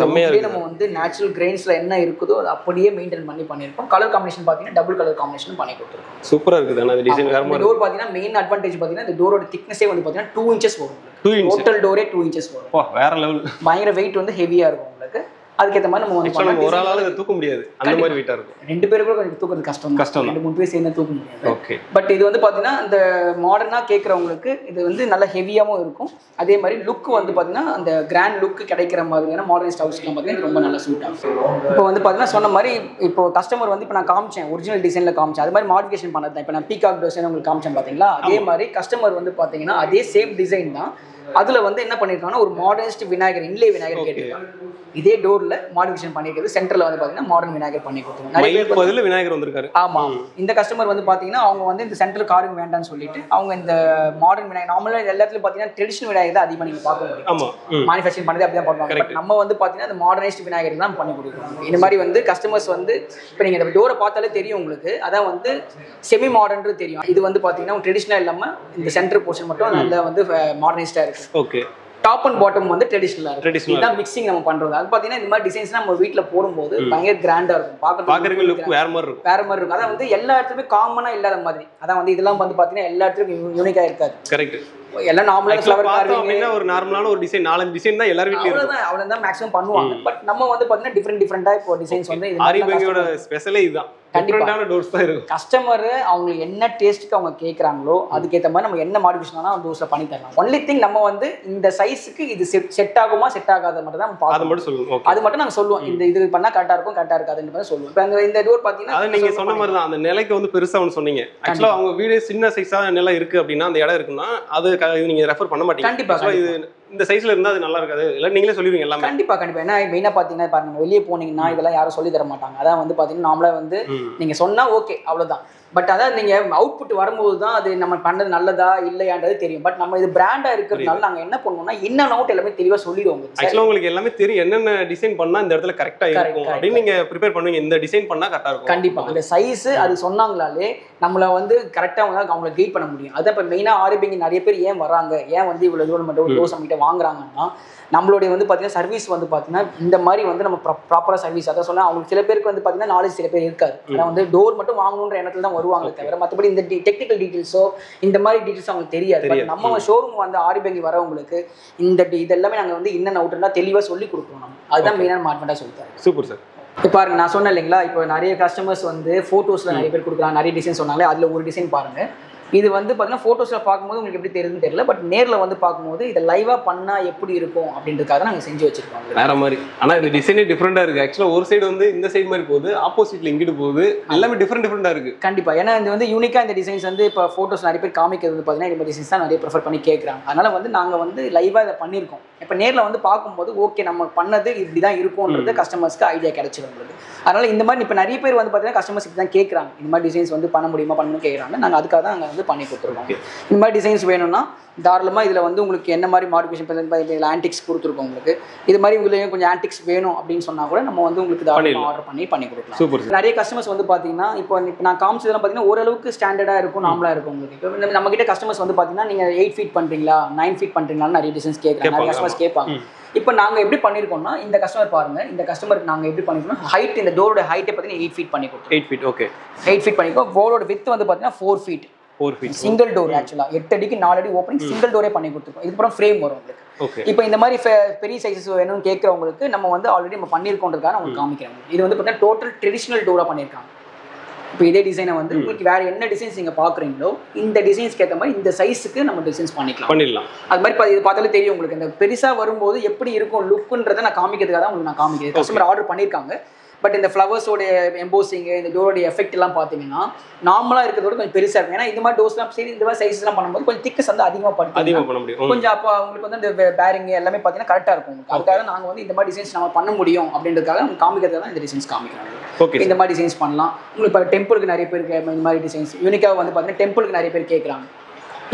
நம்ம வந்து நேச்சுரல் கிரெயின்ஸ்ல என்ன இருக்குதோ அது அப்படியே மெயின்டைன் பண்ணி பண்ணியிருக்கோம். கலர் காம்பினேஷன் பார்த்தீங்கன்னா டபுள் கலர் காம்பினேஷன் பண்ணி கொடுத்துருக்கோம். சூப்பராக இருக்குது. ஆனால் டிசைன் வேற மாதிரி. டோர் பார்த்தீங்கன்னா மெயின் அட்வான்டேஜ் பார்த்தீங்கன்னா இந்த டோரோட திக்னஸே வந்து பார்த்தீங்கன்னா 2 inches வரும். டோட்டல் டோரே 2 inches வரும். வேற லெவல். பயங்கர வெயிட் வந்து ஹெவியாக இருக்கும் உங்களுக்கு. அதுக்கேற்ற மாதிரி நம்ம வந்து ஒரு ஆளால தூக்க முடியாது, அந்த மாதிரி வெயிட்டா இருக்கும். 2 பேர் கூட கொஞ்சம் தூக்குறது கஷ்டம், 2-3 பேர் சேர்ந்து தூக்க முடியாது. ஓகே. பட் இது வந்து பார்த்தீங்கன்னா இந்த மாடர்னாக கேட்குறவங்களுக்கு இது வந்து நல்ல ஹெவியாகவும் இருக்கும். அதே மாதிரி லுக் வந்து பார்த்தீங்கன்னா அந்த கிராண்ட் லுக் கிடைக்கிற மாதிரியான மாடர்னைஸ்ட் ஹவுஸ்லாம் பார்த்தீங்கன்னா ரொம்ப நல்லா சூட் ஆகும். இப்போ வந்து பார்த்தீங்கன்னா சொன்ன மாதிரி இப்போ கஸ்டமர் வந்து இப்போ நான் காமிச்சேன், ஒரிஜினல் டிசைனில் காமிச்சேன், அது மாதிரி மாடிஃபிகேஷன் பண்ணது தான். இப்போ நான் பீகாக் டிசைன் உங்களுக்கு காமிச்சேன் பார்த்தீங்களா, அதே மாதிரி கஸ்டமர் வந்து பார்த்தீங்கன்னா அதே சேம் டிசைன் தான். அதில் வந்து என்ன பண்ணியிருக்காங்கன்னா ஒரு மாடர்னிஸ்ட் விநாயகர், இன்லே விநாயகர் கேட்டிருக்காங்க. இதே டோரில் மாடிஃபிகேஷன் பண்ணிக்கிறது. சென்டரில் வந்து பார்த்தீங்கன்னா மாடர்ன் விநாயகர் பண்ணி கொடுத்துருவோம். நிறைய பேர் பதில் விநாயகர் வந்திருக்காரு. ஆமாம். இந்த கஸ்டமர் வந்து பார்த்தீங்கன்னா அவங்க வந்து இந்த சென்ட்ரல் காரிங் வேண்டாம்னு சொல்லிட்டு அவங்க இந்த மாடர்ன் விநாயகர், நார்மலாக எல்லாத்துலையும் பார்த்தீங்கன்னா ட்ரெடிஷனல் விநாயகர் தான் அதிகமாக நீங்கள் பார்க்க முடியும். ஆமாம். மேனுஃபேக்சரிங் பண்ணி அப்படி தான் பண்ணுவாங்க. பட் நம்ம வந்து பார்த்தீங்கன்னா இந்த மாடர்னைஸ்ட் விநாயகர் தான் பண்ணி கொடுக்குறோம். இந்த மாதிரி வந்து கஸ்டமர்ஸ் வந்து இப்போ நீங்கள் இந்த டோரை பார்த்தாலே தெரியும் உங்களுக்கு, அதான் வந்து செமி மாடர்ன்றது தெரியும். இது வந்து பார்த்தீங்கன்னா ட்ரெடிஷனல் இல்லாமல் இந்த சென்டர் போர்ஷன் மட்டும் நல்லா வந்து மாடர்னைஸ்டாக இருக்குது. ஓகே. டாப் அண்ட் பாட்டம் வந்து ட்ரெடிஷனலாக இருக்கும். இதுதான் மிக்சிங் நம்ம பண்ணுறது. அது பார்த்தீங்கன்னா இந்த மாதிரி டிசைன்ஸ் நம்ம வீட்டில் போடும்போது பயங்கர கிராண்டாக இருக்கும். பார்க்கறதுக்கு லுக் வேற மாதிரி இருக்கும். வேற மாதிரி இருக்கும். அதான் வந்து எல்லா இடத்துலையுமே காமனாக இல்லாத மாதிரி. அதான் வந்து இதெல்லாம் வந்து பார்த்தீங்கன்னா எல்லா இடத்துலையும் யூனிக்காக இருக்காது. கரெக்ட். எல்லாம் நார்மலா ஃப்ளவர் கார்விங் ஒரு நார்மலான ஒரு டிசைன் 4 டிசைன் தான் எல்லார் வீட்லயும் இருக்கும். அவ்வளவுதான் மேக்ஸிமம் பண்ணுவாங்க. பட் நம்ம வந்து பாத்தீங்கன்னா டிஃபரெண்டா இப்போ டிசைன்ஸ் வந்து ஆரிபங்கியோட ஸ்பெஷலே இதுதான். டிஃபரெண்டான டோர்ஸ் தான் இருக்கும். கஸ்டமர் அவங்க என்ன டேஸ்ட்க்கு அவங்க கேக்குறாங்களோ அதுக்கேற்ற மாதிரி நம்ம என்ன மாடிஃபிகேஷன் வேணா டோர்ஸ்ல பண்ணி தரலாம். ஒன்லி திங் நம்ம வந்து இந்த சைஸ்க்கு இது செட் ஆகுமா செட் ஆகாத மட்டும் தான் பார்ப்போம். அது மட்டும் சொல்லுவோம். அது மட்டும் நாங்க சொல்லுவோம். இது பண்ணா கரெக்டா இருக்கும், கரெக்டா இருக்காதுன்னு மட்டும் சொல்லுவோம். இப்போ இந்த டோர் பாத்தீங்கன்னா அது நீங்க சொன்ன மாதிரி தான். அந்த நிலைக்கு வந்து பெருசா ஒன்று சொன்னீங்க. ஆக்சுவலா அவங்க வீடு சின்ன சைஸா நிலம் இருக்கு அப்படின்னா அந்த இடம் இருக்குன்னா அது நீங்க ரெஃபர் பண்ண மாட்டீங்க. கண்டிப்பா. இது இந்த சைஸ்ல இருந்தா அது நல்லா இருக்காது, இல்ல நீங்களே சொல்லுவீங்க எல்லாமே. கண்டிப்பா. ஏன்னா மெயினா பாத்தீங்கன்னா பாருங்க, வெளியே போனீங்கன்னா இதெல்லாம் யாரும் சொல்லி தர மாட்டாங்க. அதான் வந்து பாத்தீங்கன்னா நாமளா வந்து நீங்க சொன்னா ஓகே அவ்வளவுதான். பட் அதான் நீங்க அவுட்புட் வரும்போது தான் அது நம்ம பண்ணது நல்லதா இல்லையான்றது தெரியும். பட் நம்ம இது பிராண்டா இருக்கிறதுனால நாங்க என்ன பண்ணுவோம்னா இன்னும் அவுட் எல்லாமே தெளிவா சொல்லிடுவோம். ஆக்சுவலா உங்களுக்கு எல்லாமே தெரியும் என்னென்ன டிசைன் பண்ணா இந்த இடத்துல கரெக்டா இருக்கும் அப்படின்னு நீங்க ப்ரிப்பேர் பண்ணுவீங்க. இந்த டிசைன் பண்ணா கரெக்டா இருக்கும். கண்டிப்பா. அந்த சைஸ் அது சொன்னாங்களாலே நம்மள வந்து கரெக்டா அவங்கள கைட் பண்ண முடியும். அதான் இப்போ மெயினா ஆரிபிங்க நிறைய பேர் ஏன் வராங்க, ஏன் வந்து இவ்வளவு தூரம் மட்டும் ஒரு டோஸ் நம்மகிட்ட வாங்குறாங்கன்னா நம்மளுடைய வந்து பார்த்தீங்கன்னா சர்வீஸ் வந்து பார்த்தீங்கன்னா இந்த மாதிரி வந்து நம்ம ப்ராப்பராக சர்வீஸ். அதான் சொன்னால் அவங்களுக்கு சில பேருக்கு வந்து பார்த்தீங்கன்னா நாலேஜ் சில பேர் இருக்காது. ஆனால் வந்து டோர் மட்டும் வாங்கணுன்ற எண்ணத்தில் தான் வருவாங்க தவிர மற்றபடி இந்த டெக்னிக்கல் டீட்டெயில்ஸோ இந்த மாதிரி டீட்டெயில்ஸ் அவங்களுக்கு தெரியாது. நம்ம ஷோரூம் வந்து ஆரிபங்கி வரவங்களுக்கு இதெல்லாமே நாங்கள் வந்து இன்னும் அவுட்னா தெளிவாக சொல்லி கொடுக்குறோம். நம்ம அதுதான் மெயினான மார்க்கெட்டாக சொல்லித்தரோம். Super sir. இப்போ பாருங்க, நான் சொன்னேன் இல்லைங்களா, இப்போ நிறைய கஸ்டமர்ஸ் வந்து ஃபோட்டோஸில் நிறைய பேர் கொடுக்குறாங்க, நிறைய டிசைன் சொன்னாங்களே, அதில் ஒரு டிசைன் பாருங்கள். இது வந்து பார்த்தீங்கன்னா ஃபோட்டோஸில் பார்க்கும்போது உங்களுக்கு எப்படி தெரியுதுன்னு தெரியல, பட் நேரில் வந்து பார்க்கும்போது இதை லைவாக பண்ணால் எப்படி இருக்கும் அப்படின்றதுக்காக நாங்கள் செஞ்சு வச்சிருக்கோம். வேற மாதிரி. ஆனால் இந்த டிசைனே டிஃப்ரெண்டாக இருக்குது. ஆக்சுவலாக ஒரு சைடு வந்து இந்த சைடு மாதிரி போகுது, ஆப்போசிட்டில் இங்கிட்டு போகுது, எல்லாமே டிஃப்ரெண்டாக இருக்குது. கண்டிப்பாக. ஏன்னா இது வந்து யூனிக்காக இந்த டிசைன்ஸ் வந்து இப்போ ஃபோட்டோஸ் நிறைய பேர் காமிக்கிறது வந்து பார்த்தீங்கன்னா இந்த டிசைன்ஸ் தான் நிறைய ப்ரிஃபர் பண்ணி கேட்குறாங்க. அதனால் வந்து நாங்கள் வந்து லைவாக இதை பண்ணியிருக்கோம். இப்போ நேரில் வந்து பார்க்கும்போது ஓகே நம்ம பண்ணது இப்படி தான் இருக்கும்ன்றது கஸ்டமர்ஸ்க்கு ஐடியா கிடைச்சிடும் உங்களுக்கு. அதனால் இந்த மாதிரி இப்போ நிறைய பேர் வந்து பார்த்தீங்கன்னா கஸ்டமர்ஸ் இப்படி தான் கேட்குறாங்க, இந்த மாதிரி டிசைன்ஸ் வந்து பண்ண முடியுமா பண்ணணும்னு கேட்குறாங்க. நாங்கள் அதுக்காக தான் நாங்கள் வந்து பண்ணி கொடுத்துருக்கோம். இந்த மாதிரி டிசைன்ஸ் வேணும்னா தாராளமாக இதில் வந்து உங்களுக்கு என்ன மாதிரி மாடிஃபிகேஷன் இதில் ஆன்டிக்ஸ் கொடுத்துருக்கோம் உங்களுக்கு. இது மாதிரி உங்களுக்கு கொஞ்சம் ஆன்டிக்ஸ் வேணும் அப்படின்னு சொன்னால் கூட நம்ம வந்து உங்களுக்கு தாராளமாக ஆர்டர் பண்ணி கொடுக்கலாம். சூப்பர். நிறைய கஸ்டமர்ஸ் வந்து பார்த்தீங்கன்னா இப்போ நான் காமிச்சதெல்லாம் பார்த்தீங்கன்னா ஓரளவுக்கு ஸ்டாண்டர்டாக இருக்கும், நார்மலாக இருக்கும் உங்களுக்கு. இப்போ நம்மகிட்ட கஸ்டமர்ஸ் வந்து பார்த்தீங்கன்னா நீங்கள் 8 feet பண்ணுறீங்களா 9 feet பண்ணுறீங்களான்னு நிறைய டிசைன்ஸ் கேட்குறாங்க, நிறைய கஸ்டமர்ஸ் கேட்பாங்க. இப்போ நாங்கள் எப்படி பண்ணியிருக்கோம்னா இந்த கஸ்டமர் பாருங்கள், இந்த கஸ்டமருக்கு நாங்கள் எப்படி பண்ணியிருக்கோம் ஹைட், இந்த டோரோட ஹைட்டை பார்த்தீங்கன்னா 8 feet பண்ணி கொடுத்தோம். 8 feet. ஓகே. 8 feet பண்ணிக்கோ. டோரோட வித் வந்து பார்த்தீங்கன்னா 4 feet. Single door. ஆக்சுவலாக 8 அடிக்கு 4 அடி ஓப்பனிங் சிங்கிள் டோரே பண்ணி கொடுத்துருக்கோம். இதுக்கப்புறம் ஃப்ரேம் வரும் உங்களுக்கு. இப்போ இந்த மாதிரி பெரிய சைஸஸ் வேணும்னு கேட்குறவங்களுக்கு நம்ம வந்து ஆல்ரெடி நம்ம பண்ணியிருக்கோன்றதுக்காக உங்களுக்கு காமிக்கிறோம். இது வந்து பார்த்தீங்கன்னா டோட்டல் ட்ரெடிஷ்னல் டோராக பண்ணியிருக்காங்க. இப்போ இதே டிசைனை வந்து உங்களுக்கு வேறு என்ன டிசைன்ஸ் நீங்கள் பார்க்குறீங்களோ இந்த டிசைன்ஸ்க்கு ஏற்ற மாதிரி இந்த சைஸுக்கு நம்ம டிசைன்ஸ் பண்ணிடலாம். அது மாதிரி இது பார்த்தாலே தெரியும் உங்களுக்கு. இந்த பெருசாக வரும்போது எப்படி இருக்கும் லுக்குன்றதை நான் காமிக்கிறதுக்காக தான் உங்களுக்கு நான் காமிக்கிறேன். கஸ்டமர் ஆர்டர் பண்ணியிருக்காங்க. பட் இந்த ஃப்ளவர்ஸோட எம்போசிங் இந்த டோரோட எஃபெக்ட் எல்லாம் பார்த்தீங்கன்னா நார்மலாக இருக்கிறதோட கொஞ்சம் பெருசாக இருக்கும். ஏன்னா இந்த மாதிரி டோஸ்லாம் சரி இந்த மாதிரி சைஸ்லாம் பண்ணும்போது கொஞ்சம் திக்னஸ் வந்து அதிகமாக பண்ண முடியும். கொஞ்சம் அப்போ அவங்களுக்கு வந்து இந்த பேரிங் எல்லாமே பார்த்தீங்கன்னா கரெக்டாக இருக்கும். அதுக்காக நாங்கள் வந்து இந்த மாதிரி டிசைன்ஸ் நம்ம பண்ண முடியும் அப்படின்றதுக்காக அவங்க காமிக்கிறதுக்காக தான் இந்த டிசைன்ஸ் காமிக்கிறாங்க. இந்த மாதிரி டிசைன்ஸ் பண்ணலாம். உங்களுக்கு இப்போ டெம்பிளுக்கு நிறைய பேருக்கு இந்த மாதிரி டிசைன்ஸ் யூனிக்காக வந்து பார்த்தீங்கன்னா டெம்பிளுக்கு நிறைய பேர் கேட்குறாங்க.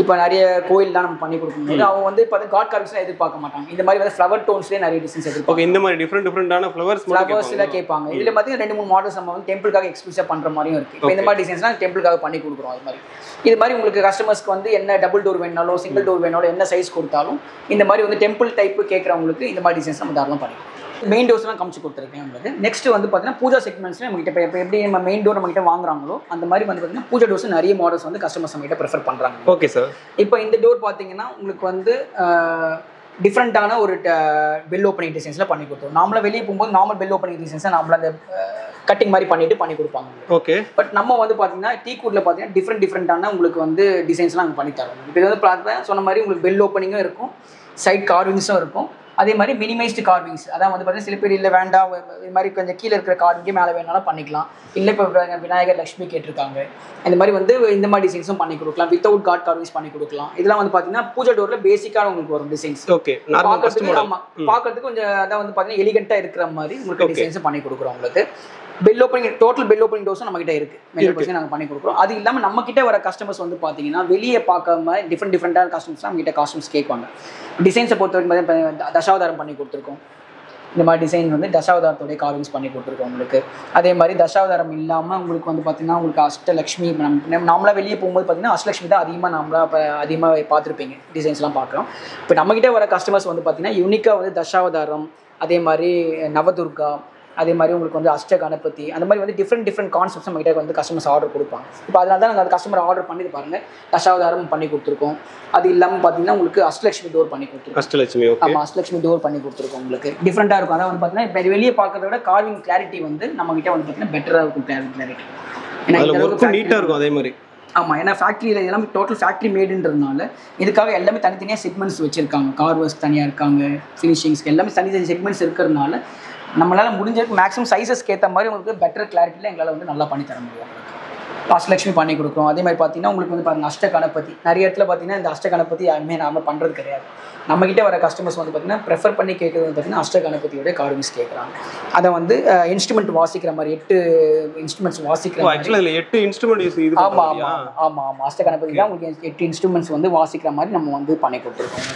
இப்போ நிறைய கோயில்லாம் நம்ம பண்ணி கொடுக்கும்போது அவங்க வந்து பார்த்தீங்கன்னா காட் கார்விங்ஸ்லாம் எதிர்பார்க்க மாட்டாங்க. இந்த மாதிரி வந்து ஃப்ளவர் டோன்ஸ்லேயே நிறைய டிசைன்ஸ் எதிர்பார்க்க. இந்த மாதிரி டிஃப்ரெண்டான ஃப்ளவர்ஸ்லாம் கேட்பாங்க. இதில் பார்த்தீங்கன்னா 2-3 மாடல்ஸ் நம்ம வந்து டெம்பிளுக்காக எக்ஸ்க்ளூசிவாக பண்ணுற மாதிரியும் இருக்குது. இப்போ இந்த மாதிரி டிசைன்ஸ்லாம் டெம்பிளுக்காக பண்ணி கொடுக்குறோம். இது மாதிரி உங்களுக்கு கஸ்டமர்ஸ்க்கு வந்து என்ன டபுள் டோர் வேணாலும் சிங்கிள் டோர் வேணாலும் என்ன சைஸ் கொடுத்தாலும் இந்த மாதிரி வந்து டெம்பிள் டைப்பு கேட்குறவங்களுக்கு இந்த மாதிரி டிசைன்ஸ் நம்ம தாராளமாக பண்ணிக்கலாம். மெயின் டோர்ஸ்லாம் காமிச்சு கொடுத்துருக்கேன் உங்களுக்கு. நெக்ஸ்ட் வந்து பார்த்தீங்கன்னா பூஜா செக்மெண்ட்ஸ்ல நம்மகிட்ட இப்போ எப்படி நம்ம மெயின் டோர் நம்மகிட்ட வாங்குறாங்களோ அந்த மாதிரி வந்து பார்த்தீங்கன்னா பூஜா டோர்ஸ் நிறைய மாடல்ஸ் வந்து கஸ்டமர்ஸ் நம்மகிட்ட ப்ரிஃபர் பண்ணுறாங்க. Okay sir. இப்போ இந்த டோர் பார்த்தீங்கன்னா உங்களுக்கு வந்து டிஃப்ரெண்ட்டான ஒரு பெல் ஓப்பனிங் டிசைன்ஸில் பண்ணி கொடுத்தோம். நாமளாக வெளியே போகும்போது நார்மல் பெல் ஓப்பனிங் டிசைன்ஸை நம்மள அந்த கட்டிங் மாதிரி பண்ணி கொடுப்பாங்க. ஓகே. பட் நம்ம வந்து பார்த்தீங்கன்னா டீக்குட்ல பார்த்தீங்கன்னா டிஃப்ரெண்டான உங்களுக்கு வந்து டிசைன்ஸ்லாம் நாங்கள் பண்ணி தரோம். இப்போ இது வந்து பார்த்தா சொன்ன மாதிரி உங்களுக்கு பெல் ஓப்பனிங்கும் இருக்கும், சைட் கார்விங்ஸும் இருக்கும். அதே மாதிரி மினிமைஸ்டு கார்விங்ஸ், அதான் வந்து பார்த்தீங்கன்னா சில பேர் இல்லை வேண்டாம் இது மாதிரி கொஞ்சம் கீழே இருக்கிற கார்விங்கே மேலே வேணாலும் பண்ணிக்கலாம். இல்லை இப்போ விநாயகர் லக்ஷ்மி கேட்டிருக்காங்க, இந்த மாதிரி வந்து இந்த மாதிரி டிசைன்ஸும் பண்ணி கொடுக்கலாம். வித்தவுட் காட் கார்விங்ஸ் பண்ணி கொடுக்கலாம். இதெல்லாம் வந்து பார்த்தீங்கன்னா பூஜா டோரில் பேசிக்கான உங்களுக்கு வரும் டிசைன்ஸ். ஓகே. பார்க்கறதுக்கு கொஞ்சம் அதான் வந்து பார்த்தீங்கன்னா எலிகெண்ட்டாக இருக்கிற மாதிரி உங்களுக்கு டிசைன்ஸும் பண்ணி கொடுக்குறோம். உங்களுக்கு bell opening total bell opening டோர்ஸும் நம்மகிட்ட இருக்குது. மெயின் பர்சன் நாங்கள் பண்ணி கொடுக்குறோம். அது இல்லாமல் நம்மகிட்ட வர கஸ்டமர்ஸ் வந்து பார்த்தீங்கன்னா வெளியே பார்க்காம டிஃப்ரெண்டான கஸ்டமர்ஸ்லாம் நம்மகிட்ட காஸ்டியூம்ஸ் கேட்பாங்க. டிசைன்ஸை பொறுத்த வரைக்கும் பார்த்தீங்கன்னா தசாவதாரம் பண்ணி கொடுத்துருக்கோம். இந்த மாதிரி டிசைன் வந்து தசாவதாரத்தோடைய கார்விங்ஸ் பண்ணி கொடுத்துருக்கோம் உங்களுக்கு. அதே மாதிரி தசாவதாரம் இல்லாமல் உங்களுக்கு வந்து பார்த்தீங்கன்னா உங்களுக்கு அஷ்டலக்ஷ்மி நாமளாக வெளியே போகும்போது பார்த்தீங்கன்னா அஷ்டலக்ஷ்மி தான் அதிகமாக பார்த்துருப்பீங்க டிசைன்ஸ்லாம் பார்க்குறோம். இப்போ நம்மகிட்ட வர கஸ்டமர்ஸ் வந்து பார்த்தீங்கன்னா யூனிக்காக வந்து தசாவதாரம், அதே மாதிரி நவதுர்கா, அதே மாதிரி உங்களுக்கு வந்து அஷ்ட கணபதி, அந்த மாதிரி வந்து டிஃப்ரெண்ட் கான்செப்ட்ஸ் நம்மகிட்ட வந்து கஸ்டமர்ஸ் ஆர்டர் கொடுப்பாங்க. இப்போ அதனால தான் நாங்கள் அந்த கஸ்டமர் ஆர்டர் பண்ணி பாருங்கள் தசாவதாரம் பண்ணி கொடுத்துருக்கோம். அது இல்லாமல் பார்த்தீங்கன்னா உங்களுக்கு அஷ்டலட்சுமி டோர் பண்ணி கொடுத்துருக்கோம். அஷ்டலட்சுமி, ஆமாம், அஷ்டலட்சுமி டோர் பண்ணி கொடுத்துருக்கோம். உங்களுக்கு டிஃப்ரெண்ட்டாக இருக்கும். அதான் வந்து பார்த்தீங்கன்னா இப்போ வெளியே பார்க்கறத விட கார்விங் கிளாரிட்டி வந்து நம்மகிட்ட வந்து பார்த்தீங்கன்னா பெட்டராக இருக்கும். கிளாரிட்டி ஏன்னா நீட்டாக இருக்கும். அதே மாதிரி ஆமாம், ஏன்னா ஃபேக்ட்ரியில் எல்லாமே டோட்டல் ஃபேக்ட்ரி மேடுன்றதுனால இதுக்காக எல்லாமே தனித்தனியாக செக்மெண்ட்ஸ் வச்சுருக்காங்க. கார்வர்ஸ் தனியாக இருக்காங்க, ஃபினிஷிங்ஸ்க்கு எல்லாமே தனித்தனி செக்மெண்ட்ஸ் இருக்கிறதுனால நம்மளால் முடிஞ்சதுக்கு மேக்ஸிமம் சைஸஸ்க்கு ஏற்ற மாதிரி உங்களுக்கு பெட்டர் கிளாரிட்டியில் எங்களால் வந்து நல்லா பண்ணி தர முடியும். அஷ்டலட்சுமி பண்ணி கொடுக்குறோம். அதே மாதிரி பார்த்தீங்கன்னா உங்களுக்கு வந்து பாருங்கள் அஷ்ட கணபதி, நிறைய இடத்துல பார்த்தீங்கன்னா இந்த அஷ்ட கணபதி யாருமே நாம் பண்ணுறது கிடையாது. நம்மகிட்ட வர கஸ்டமர்ஸ் வந்து பார்த்தீங்கன்னா ப்ரெஃபர் பண்ணி கேட்குறது வந்து பார்த்தீங்கன்னா அஷ்ட கணபதியோட கார்விங்ஸ் கேட்குறாங்க. அதை வந்து இன்ஸ்ட்ருமெண்ட் வாசிக்கிற மாதிரி 8 இன்ஸ்ட்ருமெண்ட்ஸ் வாசிக்கிற மாதிரி 8 இன்ஸ்ட்ருமெண்ட் யூஸ். ஆமாம் அஷ்ட கணபதி தான் உங்களுக்கு 8 இன்ஸ்ட்ருமெண்ட்ஸ் வந்து வாசிக்கிற மாதிரி நம்ம வந்து பண்ணி கொடுத்துருக்கோம்.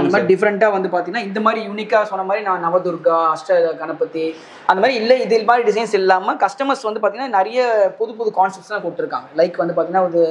அந்த மாதிரி டிஃப்ரெண்ட்டாக வந்து பார்த்தீங்கன்னா இந்த மாதிரி யூனிக்காக சொன்ன மாதிரி நான் நவதுர்கா, அஷ்ட கணபதி அந்த மாதிரி இல்லை. இது மாதிரி டிசைன்ஸ் இல்லாமல் கஸ்டமர்ஸ் வந்து பார்த்தீங்கன்னா நிறைய புது கான்செப்ட்ஸ்லாம் கொடுத்துருக்காங்க. லைக் வந்து பார்த்தீங்கன்னா ஒரு